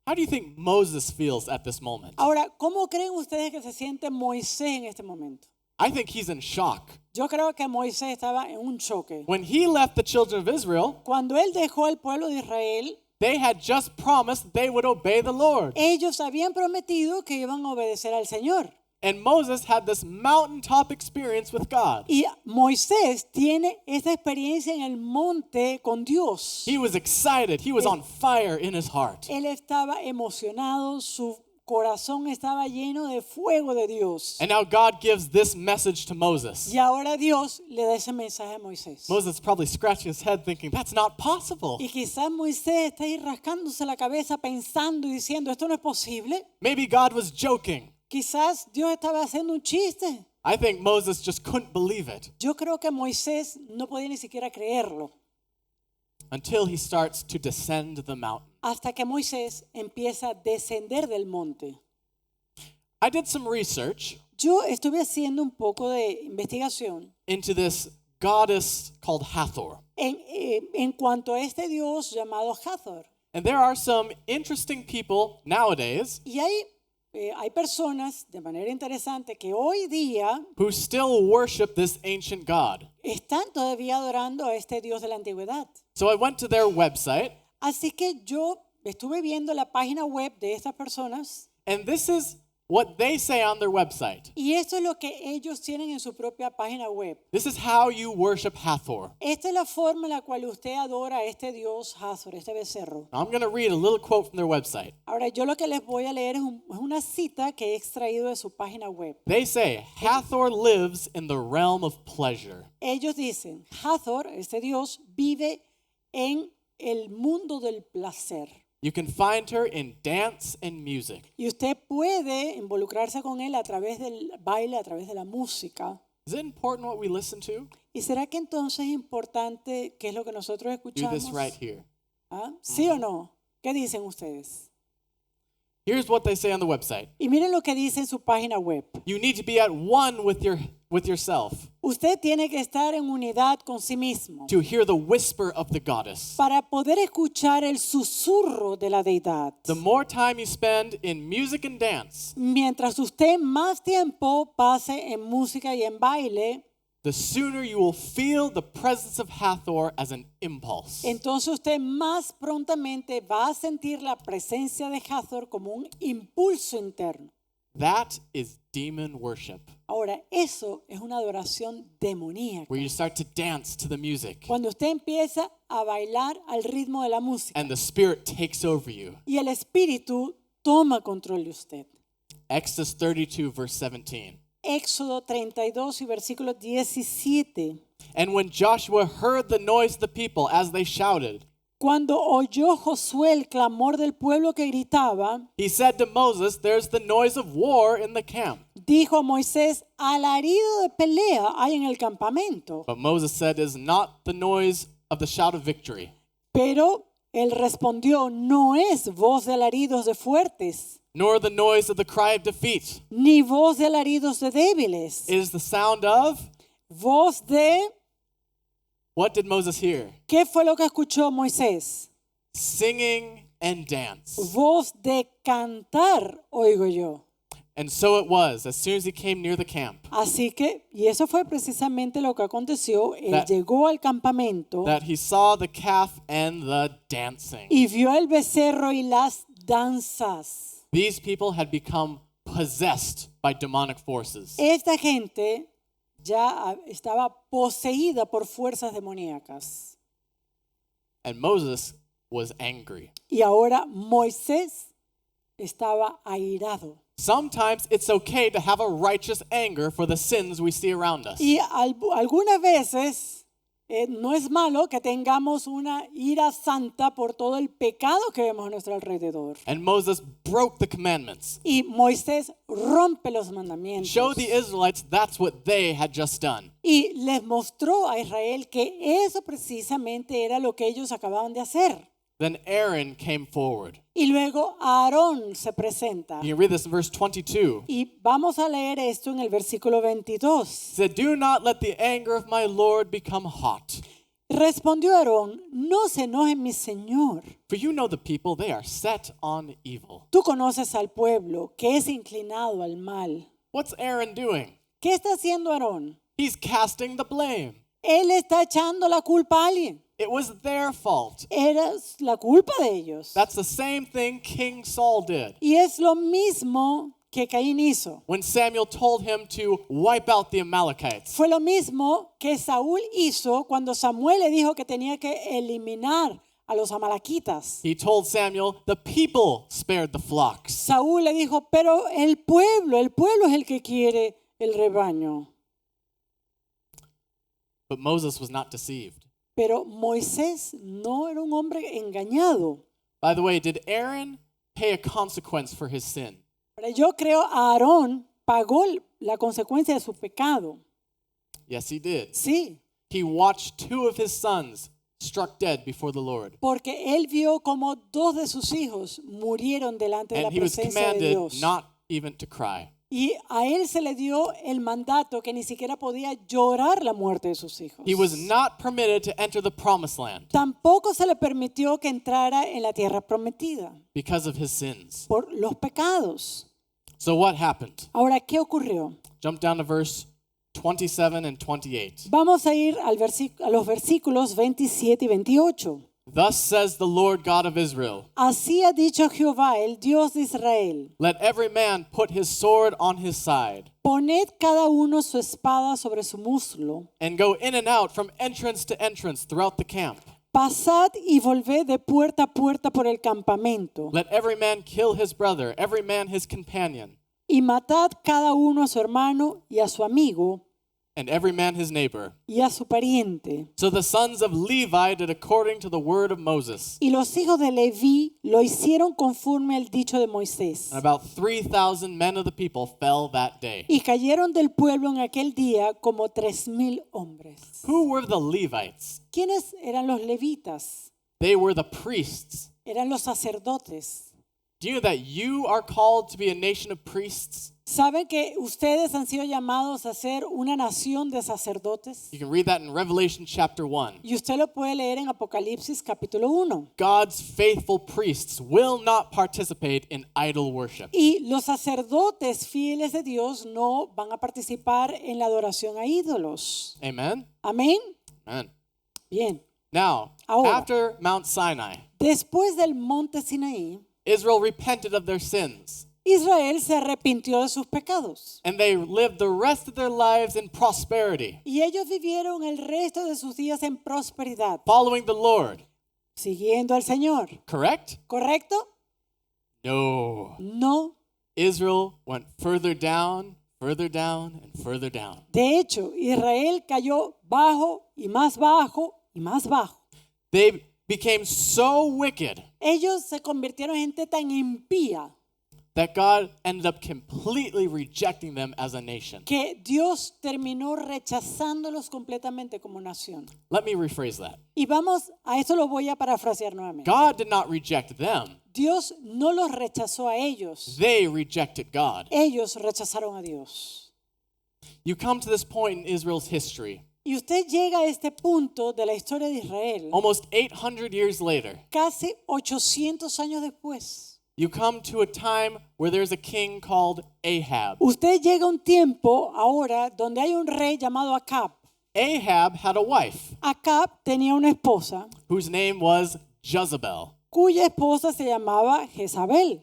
How do you think Moses feels at this moment? Ahora, ¿cómo creen ustedes que se siente Moisés en este momento? I think he's in shock. Yo creo que Moisés estaba en un choque. When he left the children of Israel, Cuando él dejó al pueblo de Israel, they had just promised they would obey the Lord. ellos habían prometido que iban a obedecer al Señor. And Moses had this mountaintop experience with God. Y Moisés tiene esta experiencia en el monte con Dios. He was excited. He was on fire in his heart. Él estaba emocionado, su corazón estaba lleno de fuego de Dios. And now God gives this message to Moses. Y ahora Dios le da ese mensaje a Moisés. Moses is probably scratching his head thinking, that's not possible. Y quizás Moisés está ahí rascándose la cabeza pensando y diciendo, esto no es posible. Maybe God was joking. Quizás Dios estaba haciendo un chiste. I think Moses just couldn't believe it Yo creo que Moisés no podía ni siquiera creerlo. until he starts to descend the mountain. Hasta que Moisés empieza a descender del monte. I did some research Yo estuve haciendo un poco de investigación into this goddess called Hathor. en cuanto a este dios llamado Hathor. And there are some interesting people nowadays Y hay personas, de manera interesante, que hoy día who still worship this ancient god. están todavía adorando a este dios de la antigüedad. So I went to their website, Así que yo estuve viendo la página web de estas personas and this is what they say on their website. y esto es lo que ellos tienen en su propia página web. This is how you worship Hathor. Esta es la forma en la cual usted adora a este dios Hathor, este becerro. Now I'm going to read a little quote from their website. Ahora yo lo que les voy a leer es una cita que he extraído de su página web. They say Hathor lives in the realm of pleasure. Ellos dicen, Hathor, este dios, vive en el mundo del placer. You can find her in dance and music. Y usted puede involucrarse con él a través del baile, a través de la música. Is it important what we listen to? ¿Y será que entonces es importante qué es lo que nosotros Do escuchamos? this right here. ¿Ah? ¿Sí o no? ¿Qué dicen ustedes? Here's what they say on the website. Y miren lo que dice en su página web. You need to be at one with yourself Usted tiene que estar en unidad con sí mismo to hear the whisper of the goddess. para poder escuchar el susurro de la deidad. The more time you spend in music and dance, Mientras usted más tiempo pase en música y en baile, the sooner you will feel the presence of Hathor as an impulse. entonces usted más prontamente va a sentir la presencia de Hathor como un impulso interno. That is demon worship, Ahora, eso es una adoración demoníaca. where you start to dance to the music Cuando usted empieza a bailar al ritmo de la música and the spirit takes over you. y el espíritu toma control de usted. Exodus 32 verse 17. Éxodo 32 y versículo 17. And when Joshua heard the noise of the people as they shouted, Cuando oyó Josué el clamor del pueblo que gritaba, he said to Moses, "There's the noise of war in the camp." dijo a Moisés, alarido de pelea hay en el campamento. But Moses said, "Is not the noise of the shout of victory, Pero él respondió, no es voz de alaridos de fuertes, nor the noise of the cry of defeat. ni voz de alaridos de débiles. It is the sound of..." Voz de... What did Moses hear? ¿Qué fue lo que escuchó Moisés? Singing and dance. Voz de cantar, oigo yo. And so it was, as soon as he came near the camp, Así que, y eso fue precisamente lo que aconteció, él That- llegó al campamento that he saw the calf and the dancing. y vio el becerro y las danzas. These people had become possessed by demonic forces. Esta gente ya estaba poseída por fuerzas demoníacas. And Moses was angry. Y ahora Moisés estaba airado. Sometimes it's okay to have a righteous anger for the sins we see around us. Y algunas veces no es malo que tengamos una ira santa por todo el pecado que vemos a nuestro alrededor. And Moses broke the commandments. Y Moisés rompe los mandamientos. Showed the Israelites that's what they had just done. Y les mostró a Israel que eso precisamente era lo que ellos acababan de hacer. Then Aaron came forward. Y luego Aarón se presenta. You can read this in verse 22. Y vamos a leer esto en el versículo 22. He said, "Do not let the anger of my Lord become hot. Respondió Aarón, no se enoje mi señor. For you know the people, they are set on evil." Tú conoces al pueblo que es inclinado al mal. What's Aaron doing? ¿Qué está haciendo Aarón? He's casting the blame. Él está echando la culpa a alguien. It was their fault. Era la culpa de ellos. That's the same thing King Saul did. Y es lo mismo que Caín hizo. When Samuel told him to wipe out the Amalekites, Fue lo mismo que Saúl hizo cuando Samuel le dijo que tenía que eliminar a los amalequitas. he told Samuel, "The people spared the flocks." Saúl le dijo, pero el pueblo es el que quiere el rebaño. But Moses was not deceived. Pero Moisés no era un hombre engañado. By the way, did Aaron pay a consequence for his sin? Ahora, yo creo Aarón pagó la consecuencia de su pecado. Yes, he did. Sí, He watched two of his sons struck dead before the Lord. porque él vio como dos de sus hijos murieron delante de la And he was presencia de commanded Dios. not even to cry. Y a él se le dio el mandato que ni siquiera podía llorar la muerte de sus hijos. He was not permitted to enter the promised land Tampoco se le permitió que entrara en la tierra prometida because of his sins. por los pecados. So what happened? Ahora, ¿qué ocurrió? Jump down to verse 27 and 28. Vamos a ir a los versículos 27 y 28. Thus says the Lord God of Israel, Así ha dicho Jehová, el Dios de Israel. let every man put his sword on his side Poned cada uno su espada sobre su muslo. and go in and out from entrance to entrance throughout the camp. Pasad y volved de puerta a puerta por el campamento. Let every man kill his brother, every man his companion. Y matad cada uno a su hermano y a su amigo. and every man his neighbor. y a su pariente. So the sons of Levi did according to the word of Moses. Y los hijos de Leví lo hicieron conforme al dicho de Moisés. And about 3,000 men of the people fell that day. Y cayeron del pueblo en aquel día como 3,000 hombres. Who were the Levites? ¿Quiénes eran los levitas? They were the priests. Eran los sacerdotes. Do you know that you are called to be a nation of priests? ¿Saben que ustedes han sido llamados a ser una nación de sacerdotes? You can read that in Revelation chapter 1. Y usted lo puede leer en Apocalipsis capítulo 1. God's faithful priests will not participate in idol worship. Y los sacerdotes fieles de Dios no van a participar en la adoración a ídolos. Amen? Amén. Amen. Bien. Now, Ahora. after Mount Sinai, Después del monte Sinaí, Israel repented of their sins, Israel se arrepintió de sus pecados. and they lived the rest of their lives in prosperity, Y ellos vivieron el resto de sus días en prosperidad, following the Lord. siguiendo al Señor. Correct? ¿Correcto? No. No. Israel went further down, and further down. De hecho, Israel cayó bajo y más bajo y más bajo. They became so wicked Ellos se convirtieron en gente tan impía that God ended up completely rejecting them as a nation. que Dios terminó rechazándolos completamente como nación. Let me rephrase that. Y vamos, a eso lo voy a parafrasear nuevamente. God did not reject them. Dios no los rechazó a ellos. They rejected God. Ellos rechazaron a Dios. You come to this point in Israel's history, Y usted llega a este punto de la historia de Israel, almost 800 years later. casi 800 años después. You come to a time where there's a king called Ahab. Usted llega a un tiempo ahora donde hay un rey llamado Acab. Ahab had a wife Acab tenía una esposa whose name was Jezebel. cuya esposa se llamaba Jezabel.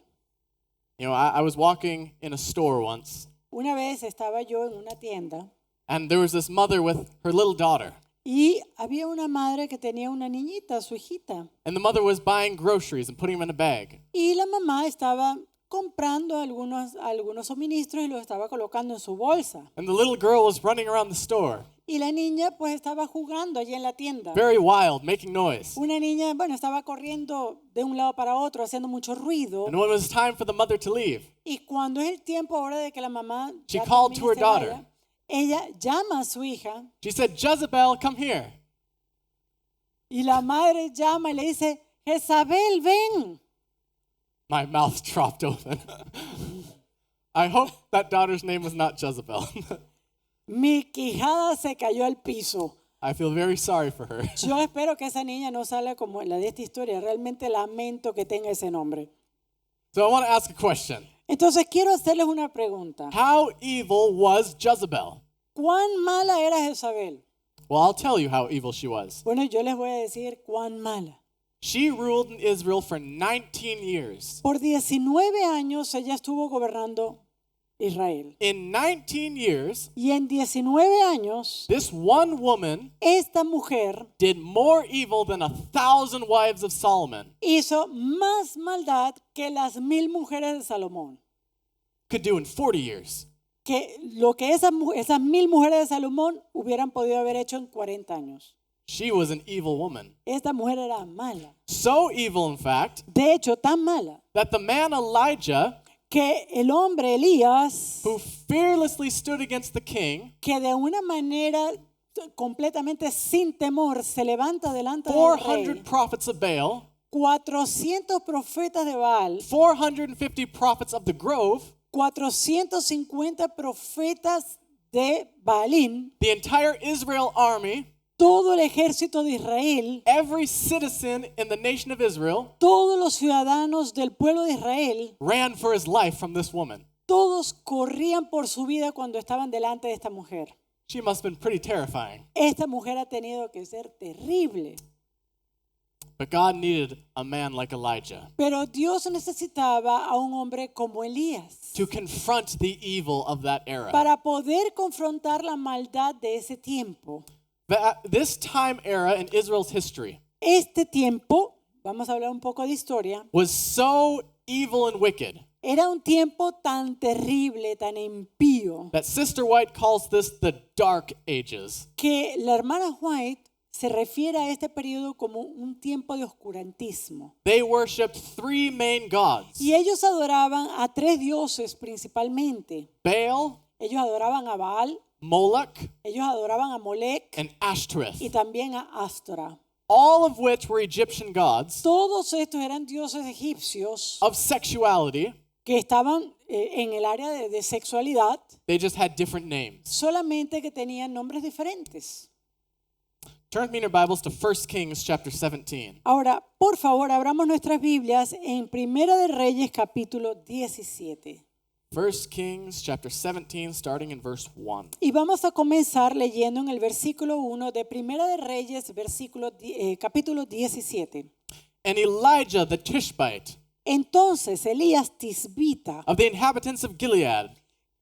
You know, I was walking in a store once, Una vez estaba yo en una tienda and there was this mother with her little daughter. y había una madre que tenía una niñita, su hijita. And the mother was buying groceries and putting them in a bag. Y la mamá estaba comprando algunos suministros y los estaba colocando en su bolsa. And the little girl was running around the store, Y la niña pues estaba jugando allí en la tienda. very wild, making noise. Una niña, bueno, estaba corriendo de un lado para otro, haciendo mucho ruido. And when it was time for the mother to leave, Y cuando es el tiempo ahora de que la mamá She ya called termine to her y se vaya, daughter. ella llama a su hija she said, Jezebel, come here. y la madre llama y le dice, Jezabel, ven. My mouth dropped open. I hope that daughter's name was not Jezebel. Mi quijada se cayó al piso. I feel very sorry for her. Yo espero que esa niña no salga como la de esta historia. Realmente lamento que tenga ese nombre. So I want to ask a question. Entonces quiero hacerles una pregunta. How evil was Jezebel? ¿Cuán mala era Jezabel? Well, I'll tell you how evil she was. Bueno, yo les voy a decir cuán mala. She ruled in Israel for 19 years. Por 19 años ella estuvo gobernando Israel. In 19 years, Y en 19 años, this one woman esta mujer did more evil than 1,000 wives of Solomon hizo más maldad que las 1,000 mujeres de Salomón. could do in 40 years. Que lo que esas 1,000 mujeres de Salomón hubieran podido haber hecho en 40 años. She was an evil woman. Esta mujer era mala. So evil, in fact, De hecho, tan mala that the man Elijah, que el hombre Elías, who fearlessly stood against the king, que de una manera completamente sin temor se levanta delante del 400 rey, prophets of Baal, 400 profetas de Baal, 450 prophets of the grove, 450 profetas de Baalín, the entire Israel army, todo el ejército de Israel, every citizen in the nation of Israel todos los ciudadanos del pueblo de Israel, ran for his life from this woman. todos corrían por su vida cuando estaban delante de esta mujer. She must have been pretty terrifying. Esta mujer ha tenido que ser terrible. But God needed a man like Elijah Pero Dios necesitaba a un hombre como Elías to confront the evil of that era. para poder confrontar la maldad de ese tiempo. This time era in Israel's history Este tiempo, vamos a hablar un poco de historia, was so evil and wicked Era un tiempo tan terrible, tan impío, that Sister White calls this the Dark Ages. que la hermana White se refiere a este periodo como un tiempo de oscurantismo. They worshiped three main gods, Y ellos adoraban a tres dioses principalmente. Baal, Ellos adoraban a Baal, Moloch, ellos adoraban a Molech and Ashtoreth, y también a Astora. all of which were Egyptian gods Todos estos eran dioses egipcios of sexuality. que estaban en el área de sexualidad, They just had different names. solamente que tenían nombres diferentes. Turn with me in your Bibles to 1 Kings chapter 17. Ahora, por favor, abramos nuestras Biblias en Primera de Reyes capítulo 17. 1 Kings chapter 17, starting in verse 1. Y vamos a comenzar leyendo en el versículo 1 de Primera de Reyes, capítulo 17. And Elijah the Tishbite Entonces Elías Tisbita, of the inhabitants of Gilead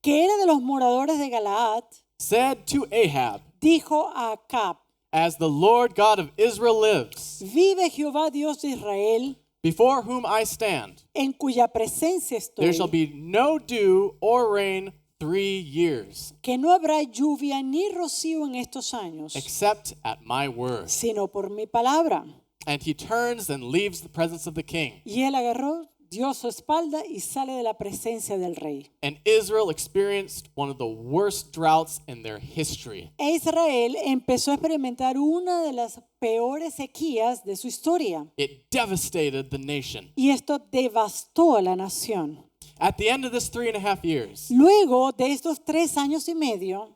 que era de los moradores de Galaad, said to Ahab, dijo a Acab: As the Lord God of Israel lives, Vive Jehová Dios de Israel, before whom I stand, en cuya presencia there shall estoy, be no dew or rain 3 years, que no habrá lluvia ni rocío en estos años, except at my word. sino por mi palabra. And he turns and leaves the presence of the king. Y él agarró, dio su espalda y sale de la presencia del rey. And Israel experienced one of the worst droughts in their history. E Israel empezó a experimentar una de las peores sequías de su historia. It devastated the nation. Y esto devastó a la nación. At the end of this 3.5 years, Luego de estos 3 años y medio,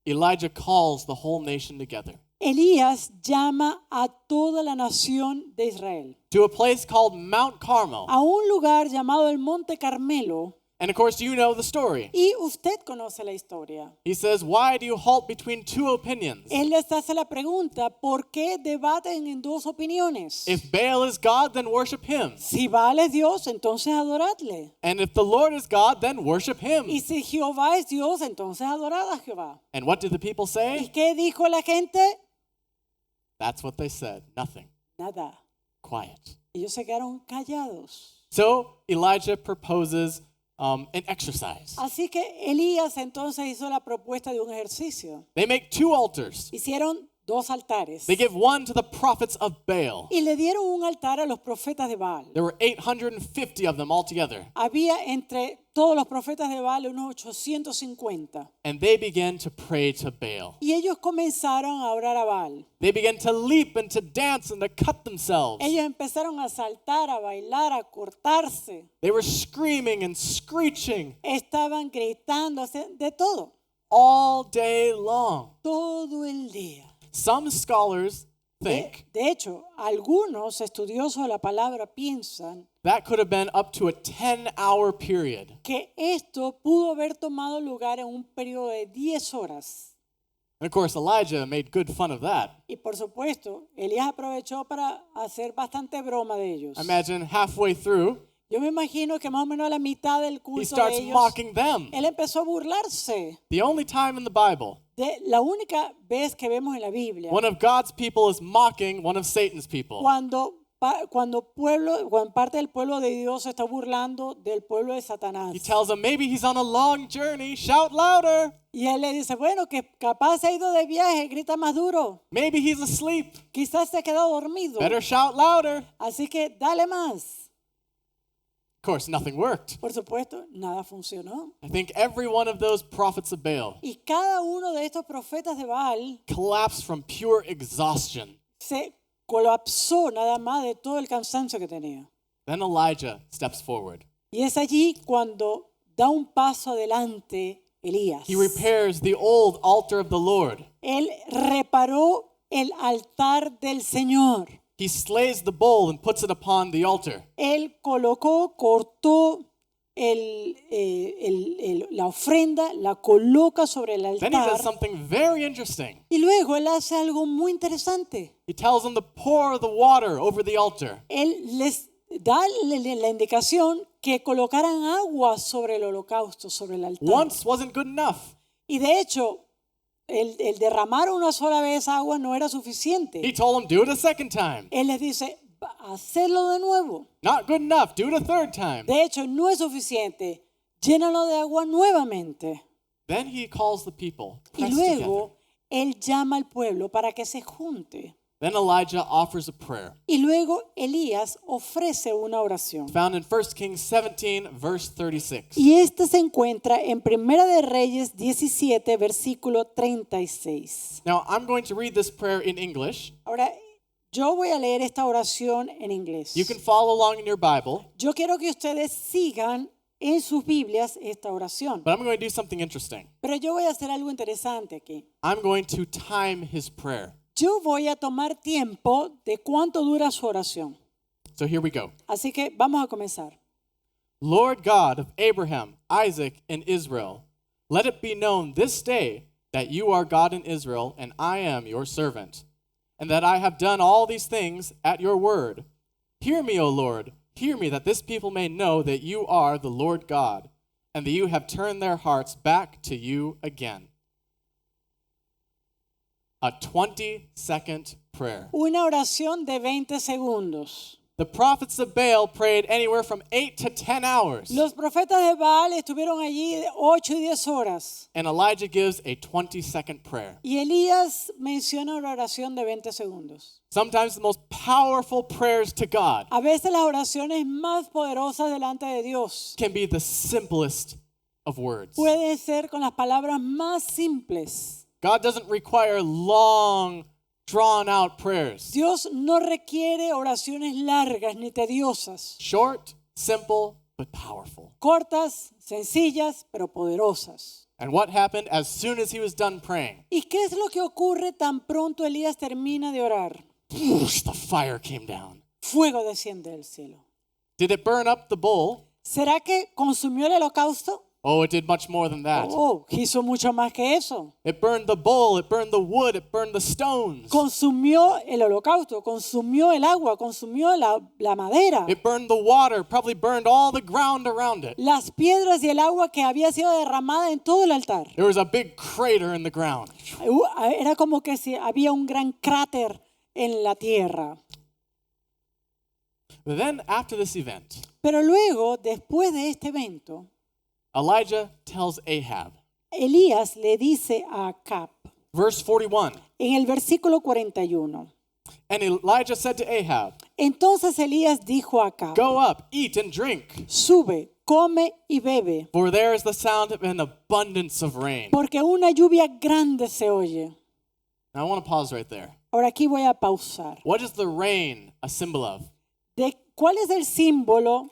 Elijah calls the whole nation together Elías llama a toda la nación de Israel to a place called Mount Carmel. a un lugar llamado el Monte Carmelo. And of course, you know the story. Y usted conoce la historia. He says, Why do you halt between two opinions? Él les hace la pregunta: ¿por qué debaten en dos opiniones? If Baal is God, then worship him. Si Baal es Dios, entonces adoradle. And if the Lord is God, then worship him. Y si Jehová es Dios, entonces adorad a Jehová. And what did the people ¿Y say? qué dijo la gente? That's what they said. Nothing. Nada. Quiet. Ellos se quedaron callados. So Elijah proposes an exercise. Así que Elías entonces hizo la propuesta de un ejercicio. They make 2 altars. Hicieron 2 altares. They give one to the prophets of Baal. Y le dieron un altar a los profetas de Baal. There were 850 of them altogether. Había entre todos los profetas de Baal unos 850. And they began to pray to Baal. Y ellos comenzaron a orar a Baal. They began to leap and to dance and to cut themselves. Ellos empezaron a saltar, a bailar, a cortarse. They were screaming and screeching Estaban gritando, de todo. all day long. Todo el día. Some scholars think De hecho, algunos estudiosos de la palabra piensan that could have been up to a 10-hour period. que esto pudo haber tomado lugar en un periodo de 10 horas. And of course, Elijah made good fun of that. Y por supuesto, Elías aprovechó para hacer bastante broma de ellos. Imagine halfway through, Yo me imagino que más o menos a la mitad del he culto de starts ellos, mocking them. él empezó a burlarse. The only time in the Bible De la única vez que vemos en la Biblia, one of God's people is mocking one of Satan's people. cuando parte del pueblo de Dios se está burlando del pueblo de Satanás. He tells them maybe he's on a long journey, shout louder. Y él le dice, bueno, que capaz se ha ido de viaje, grita más duro. Maybe he's asleep, Quizás se ha quedado dormido. better shout louder. Así que dale más. Of course, nothing worked. Por supuesto, nada funcionó. I think every one of those prophets of Baal Y cada uno de estos profetas de Baal collapsed from pure exhaustion. se colapsó nada más de todo el cansancio que tenía. Then Elijah steps forward. Y es allí cuando da un paso adelante Elías. He repairs the old altar of the Lord. Él reparó el altar del Señor. He slays the bull and puts it upon the altar. Él cortó la ofrenda, la coloca sobre el Then he does altar. something very interesting. Y luego él hace algo muy interesante. He tells them to pour the water over the altar. Él les da la indicación que colocaran agua sobre el holocausto, sobre el altar. Once wasn't good enough. Y de hecho, el derramar una sola vez agua no era suficiente. He told them, do it a second time. Él les dice, hacerlo de nuevo. Not good enough. Do it a third time. De hecho, no es suficiente. Llénalo de agua nuevamente. Then he calls the people. Y Press together. luego él llama al pueblo para que se junte. Then Elijah offers a prayer. Y luego Elías ofrece una oración. Found in 1 Kings 17, verse 36. Y esta se encuentra en Primera de Reyes 17, versículo 36. Now, I'm going to read this prayer in English. Ahora, yo voy a leer esta oración en inglés. You can follow along in your Bible, Yo quiero que ustedes sigan en sus Biblias esta oración. but I'm going to do something interesting. Pero yo voy a hacer algo interesante aquí. I'm going to time his prayer. Yo voy a tomar tiempo de cuánto dura su oración. So here we go. Así que vamos a comenzar. Lord God of Abraham, Isaac, and Israel, let it be known this day that you are God in Israel, and I am your servant, and that I have done all these things at your word. Hear me, O Lord, hear me, that this people may know that you are the Lord God, and that you have turned their hearts back to you again. A 20-second prayer. Una oración de 20 segundos. The prophets of Baal prayed anywhere from 8 to 10 hours. Los profetas de Baal estuvieron allí de 8 y 10 horas. And Elijah gives a 20-second prayer. Y Elías menciona una oración de 20 segundos. Sometimes the most powerful prayers to God A veces las oraciones más poderosas delante de Dios can be the simplest of words. pueden ser con las palabras más simples. God doesn't require long, drawn-out prayers. Dios no requiere oraciones largas ni tediosas. Short, simple, but powerful. Cortas, sencillas, pero poderosas. And what happened as soon as he was done praying? ¿Y qué es lo que ocurre tan pronto Elías termina de orar? The fire came down. Fuego desciende del cielo. Did it burn up the bull? ¿Será que consumió el holocausto? Oh, it did much more than that. Oh, hizo mucho más que eso. It burned the bull, it burned the wood, it burned the stones. Consumió el holocausto, consumió el agua, consumió la madera, It burned the water, probably burned all the ground around it. las piedras y el agua que había sido derramada en todo el altar. There was a big crater in the ground. Era como que si había un gran cráter en la tierra. But then after this event, Pero luego, después de este evento, Elijah tells Ahab, Elías le dice a Acab, verse 41, en el versículo 41, and Elijah said to Ahab, entonces Elías dijo a Acab, go up, eat and drink, sube, come y bebe, for there is the sound of an abundance of rain. porque una lluvia grande se oye. Now I want to pause right there. Ahora aquí voy a pausar. What is the rain a symbol of? ¿Cuál es el símbolo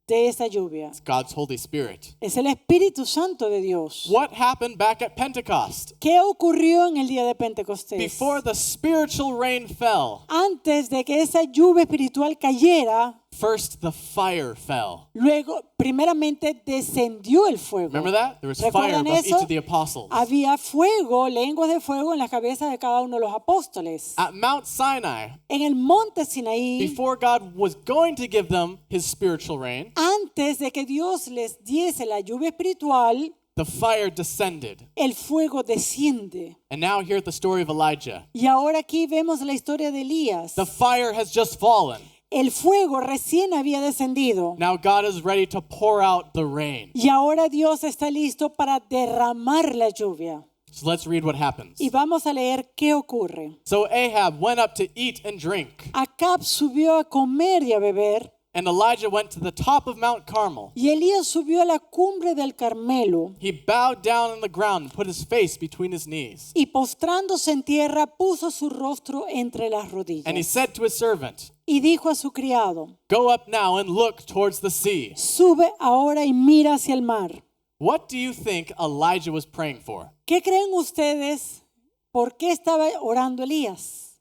de esa lluvia? It's God's Holy Spirit. Es el Espíritu Santo de Dios. What happened back at Pentecost? ¿Qué ocurrió en el día de Pentecostés? Before the spiritual rain fell, Antes de que esa lluvia espiritual cayera, first the fire fell. luego, primeramente, descendió el fuego. Remember that? There was fire ¿Recuerdan above eso? each of the apostles. Había fuego, lenguas de fuego en la cabeza de cada uno de los apóstoles. At Mount Sinai, En el monte Sinaí, before God was going to give them his spiritual rain, antes de que Dios les diese la lluvia espiritual, the fire descended. el fuego desciende. And now here at the story of Elijah, Y ahora aquí vemos la historia de Elías. the fire has just fallen. El fuego recién había descendido. Now God is ready to pour out the rain. Y ahora Dios está listo para derramar la lluvia. So let's read what happens. Y vamos a leer qué ocurre. So Ahab went up to eat and drink, Acab subió a comer y a beber. and Elijah went to the top of Mount Carmel. Y Elías subió a la cumbre del Carmelo. He bowed down on the ground and put his face between his knees. Y postrándose en tierra, puso su rostro entre las And he rodillas. said to his servant, Y dijo a su criado, go up now and look towards the sea. sube ahora y mira hacia el mar. What do you think Elijah was praying for? ¿Qué creen ustedes? ¿Por qué estaba orando Elías?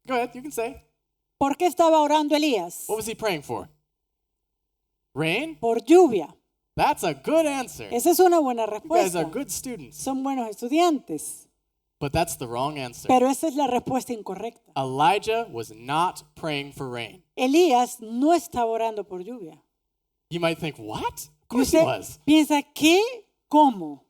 Go ahead, you can say. ¿Por qué estaba orando Elías? What was he praying for? Rain? Por lluvia. That's a good answer. Esa es una buena You guys respuesta. are good students. Son buenos estudiantes. But that's the wrong answer. Pero esa es la respuesta incorrecta. Elijah was not praying for rain. Elías no estaba orando por lluvia. You might think, what? Of Y course he usted was. piensa, ¿qué? ¿Cómo?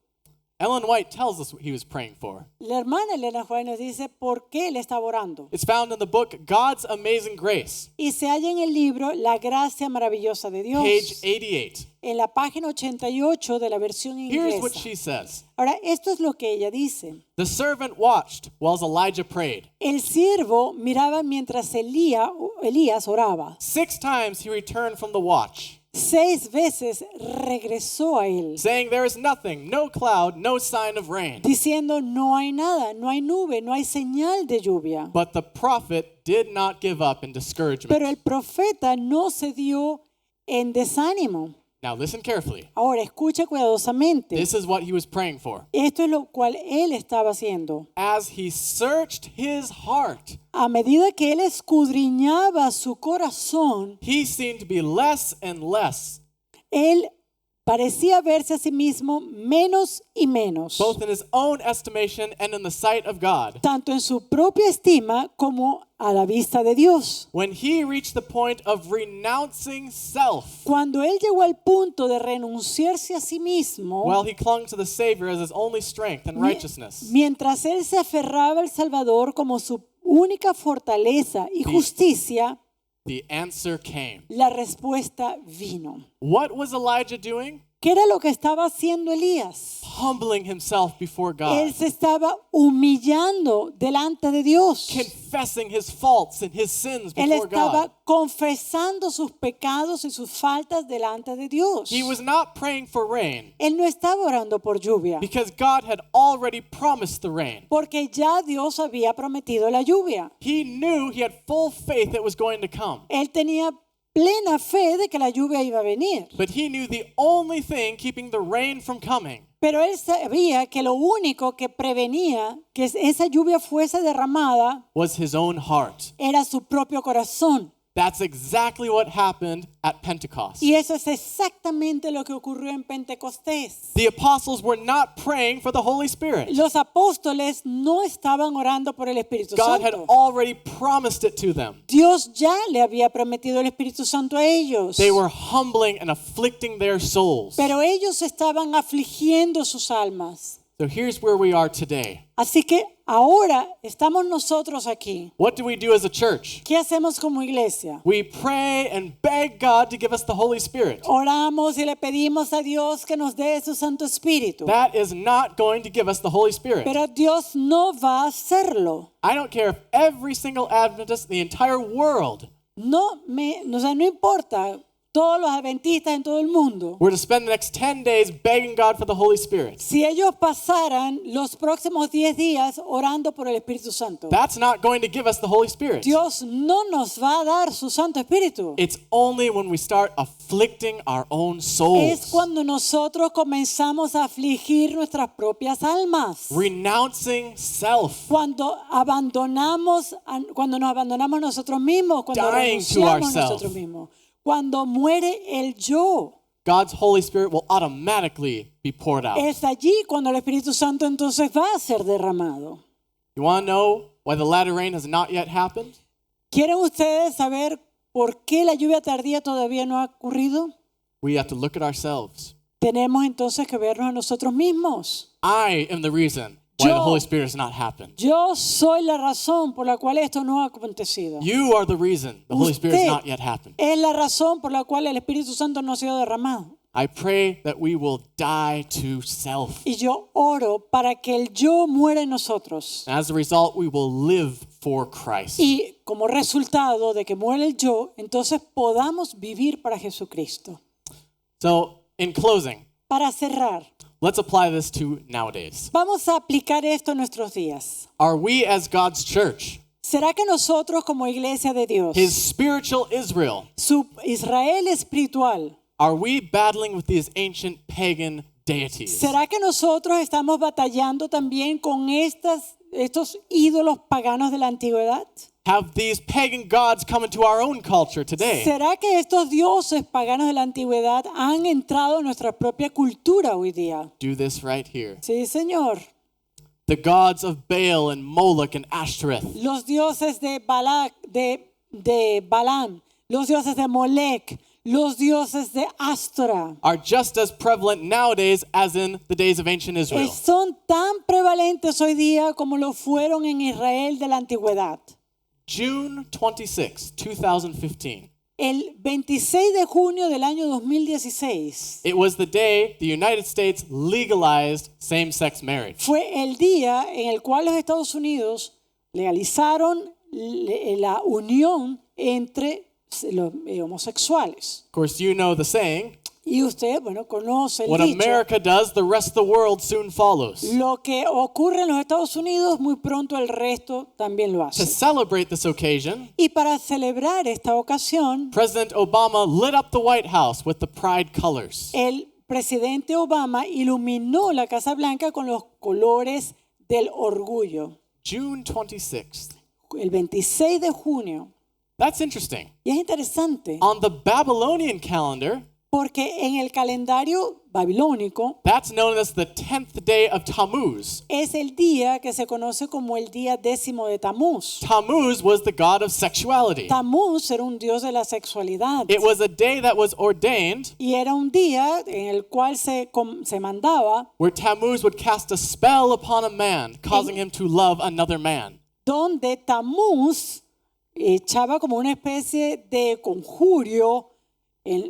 Ellen White tells us what he was praying for. La hermana Elena White nos dice por qué él estaba orando. It's found in the book God's Amazing Grace, Y se halla en el libro La gracia maravillosa de Dios, page 88. en la página 88 de la versión Here's what inglesa. she says. Ahora, esto es lo que ella dice. The servant watched while Elijah prayed. El siervo miraba mientras Elías oraba. 6 times he returned from the watch, 6 veces regresó a él, saying, there is nothing, no cloud, no sign of rain. diciendo, no hay nada, no hay nube, no hay señal de lluvia. But the prophet did not give up in discouragement. Pero el profeta no se dio en desánimo. Now listen carefully. Ahora, escucha cuidadosamente. This is what he was praying for. Esto es lo cual él estaba haciendo. As he searched his heart, A medida que él escudriñaba su corazón, he seemed to be less and less, él parecía verse a sí mismo menos y menos, both in his own estimation and in the sight of God. tanto en su propia estima como a la vista de Dios. When he reached the point of renouncing self, Cuando él llegó al punto de renunciarse a sí mismo, while he clung to the Savior as his only strength and righteousness, mientras él se aferraba al Salvador como su única fortaleza y justicia, the answer came. la respuesta vino. What was Elijah doing? ¿Qué era lo que estaba haciendo Elías? Humbling himself before Él God, se estaba humillando delante de Dios. confessing his faults and his sins Él before God. estaba confesando sus pecados y sus faltas delante de Dios. He was not praying for rain Él no estaba orando por lluvia, because God had already promised the rain. porque ya Dios había prometido la lluvia. He knew he had full faith it was going to come. Él tenía plena fe de que la lluvia iba a venir. But he knew the only thing keeping the rain from coming Pero él sabía que lo único que prevenía que esa lluvia fuese derramada was his own heart. era su propio corazón. That's exactly what happened at Pentecost. Y eso es exactamente lo que ocurrió en Pentecostés. The apostles were not praying for the Holy Spirit. Los apóstoles no estaban orando por el Espíritu God had Santo. already promised it to them. Dios ya le había prometido el Espíritu Santo a ellos. They were humbling and afflicting their souls. Pero ellos estaban afligiendo sus almas. So here's where we are today. Así que ahora estamos nosotros aquí. What do we do as a church? ¿Qué hacemos como iglesia? We pray and beg God to give us the Holy Spirit. Oramos y le pedimos a Dios que nos dé su Santo Espíritu. That is not going to give us the Holy Spirit. Pero Dios no va a hacerlo. I don't care if every single Adventist in the entire world No importa. Todos los adventistas en todo el mundo. were to spend the next 10 days begging God for the Holy Spirit. Si ellos pasaran los próximos 10 días orando por el Espíritu Santo, That's not going to give us the Holy Spirit. Dios no nos va a dar su Santo Espíritu. It's only when we start afflicting our own Es souls, cuando nosotros comenzamos a afligir nuestras propias almas. renouncing self, Cuando nos abandonamos nosotros mismos, cuando Dying to renunciamos a ourselves. nosotros mismos, cuando muere el yo. God's Holy Spirit will automatically be poured out. Es allí cuando el Espíritu Santo entonces va a ser derramado. You want to know why the latter rain has not yet happened? ¿Quieren ustedes saber por qué la lluvia tardía todavía no ha ocurrido? We have to look at ourselves. Tenemos entonces que vernos a nosotros mismos. I am the reason why the Yo- Holy Spirit has not happened. Yo soy la razón por la cual esto no ha acontecido. You are the reason the Holy Spirit has Usted not yet happened. es la razón por la cual el Espíritu Santo no ha sido derramado. I pray that we will die to self. Y yo oro para que el yo muera en nosotros. And as a result, we will live for Christ. Y como resultado de que muera el yo, entonces podamos vivir para Jesucristo. So, in closing, Para cerrar, let's apply this to nowadays. vamos a aplicar esto en nuestros días. Are we, as God's church, ¿Será que nosotros como iglesia de Dios, His spiritual Israel, su Israel espiritual, are we battling with these ancient pagan deities? será que nosotros estamos batallando también con estos ídolos paganos de la antigüedad? Have these pagan gods come into our own culture today? ¿Será que estos dioses paganos de la antigüedad han entrado en nuestra propia cultura hoy día? Do this right here. Sí, Señor. The gods of Baal and Moloch and Ashtoreth. Los dioses de Balaam, los dioses de Molec, Los dioses de Astora are just as prevalent nowadays as in the days of ancient Israel. son tan prevalentes hoy día como lo fueron en Israel de la antigüedad. June 26, 2015. El 26 de junio del año 2016 It was the day the United States legalized same-sex marriage. fue el día en el cual los Estados Unidos legalizaron la unión entre los homosexuales. Of course, you know the saying, Y usted, bueno, conoce el what dicho. America does, the rest of the world soon follows. Lo que ocurre en los Estados Unidos, muy pronto el resto también lo To hace. celebrate this occasion, Y para celebrar esta ocasión, President Obama lit up the White House with the pride colors. el presidente Obama iluminó la Casa Blanca con los colores del orgullo. June 26th. El 26 de junio. That's interesting. Y es interesante On the Babylonian calendar, porque en el calendario babilónico that's known as the 10th day of Tammuz. es el día que se conoce como el día 10º de Tamuz. Tammuz was the god of sexuality. Tamuz era un dios de la sexualidad. It was a day that was ordained Y era un día en el cual se mandaba where Tammuz would cast a spell upon a man, causing him to love another man. donde Tamuz echaba como una especie de conjurio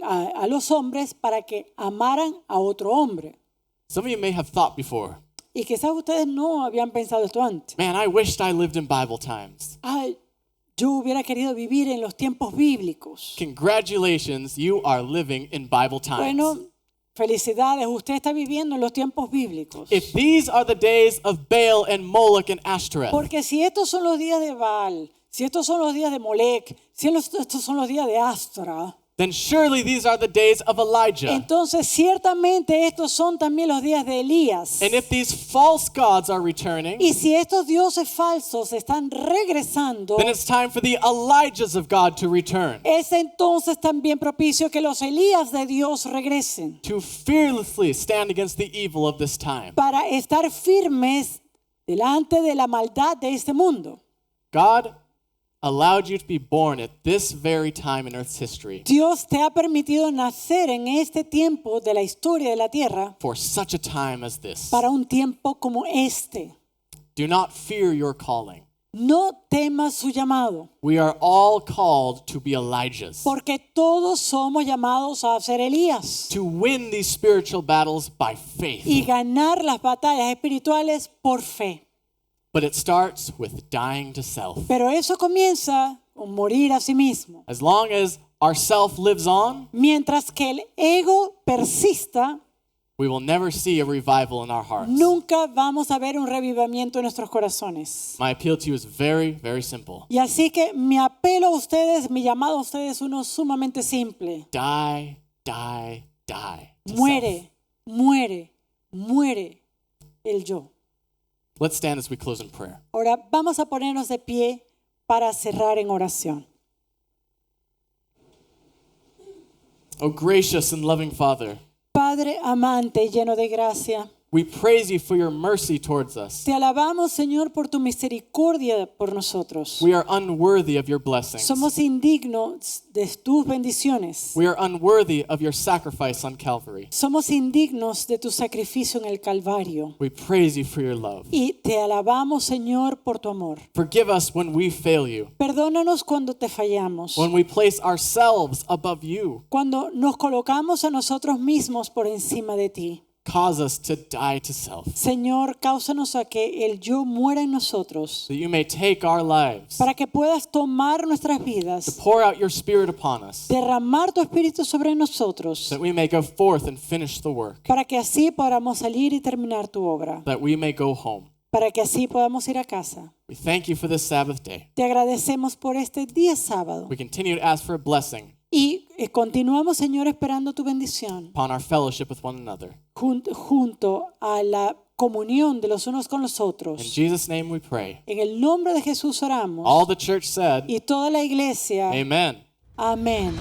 a los hombres para que amaran a otro hombre. Some of you may have thought before, Y quizás ustedes no habían pensado esto antes. man, I wished I lived in Bible times. Ay, yo hubiera querido vivir en los tiempos bíblicos. Congratulations, you are living in Bible times. Bueno, felicidades, usted está viviendo en los tiempos bíblicos. If these are the days of Baal and Moloch and Ashtoreth, Porque si estos son los días de Baal, si estos son los días de Molec, si estos son los días de Astra, then surely these are the days of Elijah. entonces ciertamente estos son también los días de Elías. And if these false gods are returning, Y si estos dioses falsos están regresando, then it's time for the Elijahs of God to return, es entonces también propicio que los Elías de Dios regresen to fearlessly stand against the evil of this time. para estar firmes delante de la maldad de este mundo. God allowed you to be born at this very time in Earth's history Dios te ha permitido nacer en este tiempo de la historia de la tierra for such a time as this. para un tiempo como este. Do not fear your calling. No temas su llamado, We are all called to be Elijahs, porque todos somos llamados a ser Elías to win these spiritual battles by faith. y ganar las batallas espirituales por fe. But it starts with dying to self. Pero eso comienza con morir a sí mismo. As long as our self lives on, Mientras que el ego persista, we will never see a revival in our hearts. nunca vamos a ver un revivimiento en nuestros corazones. My appeal to you is very, very simple. Y así que mi apelo a ustedes, mi llamado a ustedes es uno sumamente simple. Die, die, die. To self. Muere, muere, muere el yo. Let's stand as we close in prayer. Ahora vamos a ponernos de pie para cerrar en oración. Oh, gracious and loving Father, Padre amante y lleno de gracia, we praise you for your mercy towards us. te alabamos, Señor, por tu misericordia por nosotros. We are unworthy of your blessings. Somos indignos de tus bendiciones. We are unworthy of your sacrifice on Calvary. Somos indignos de tu sacrificio en el Calvario. We praise you for your love. Y te alabamos, Señor, por tu amor. Forgive us when we fail you, Perdónanos cuando te fallamos. when we place ourselves above you. Cuando nos colocamos a nosotros mismos por encima de ti. Cause us to die to self, Señor, cáusanos a que el yo muera en nosotros. so you may take our lives, Para que puedas tomar nuestras vidas. pour out your Spirit upon us, Derramar tu espíritu sobre nosotros. that we may go forth and finish the work, Para que así podamos salir y terminar tu obra. that we may go home. Para que así podamos ir a casa. We thank you for this Sabbath day. Te agradecemos por este día sábado. We continue to ask for a blessing Y continuamos, Señor, esperando tu bendición upon our fellowship with one another. junto a la comunión de los unos con los In otros. Jesus' name we pray. En el nombre de Jesús oramos. All the church said, Y toda la iglesia. Amen. Amén.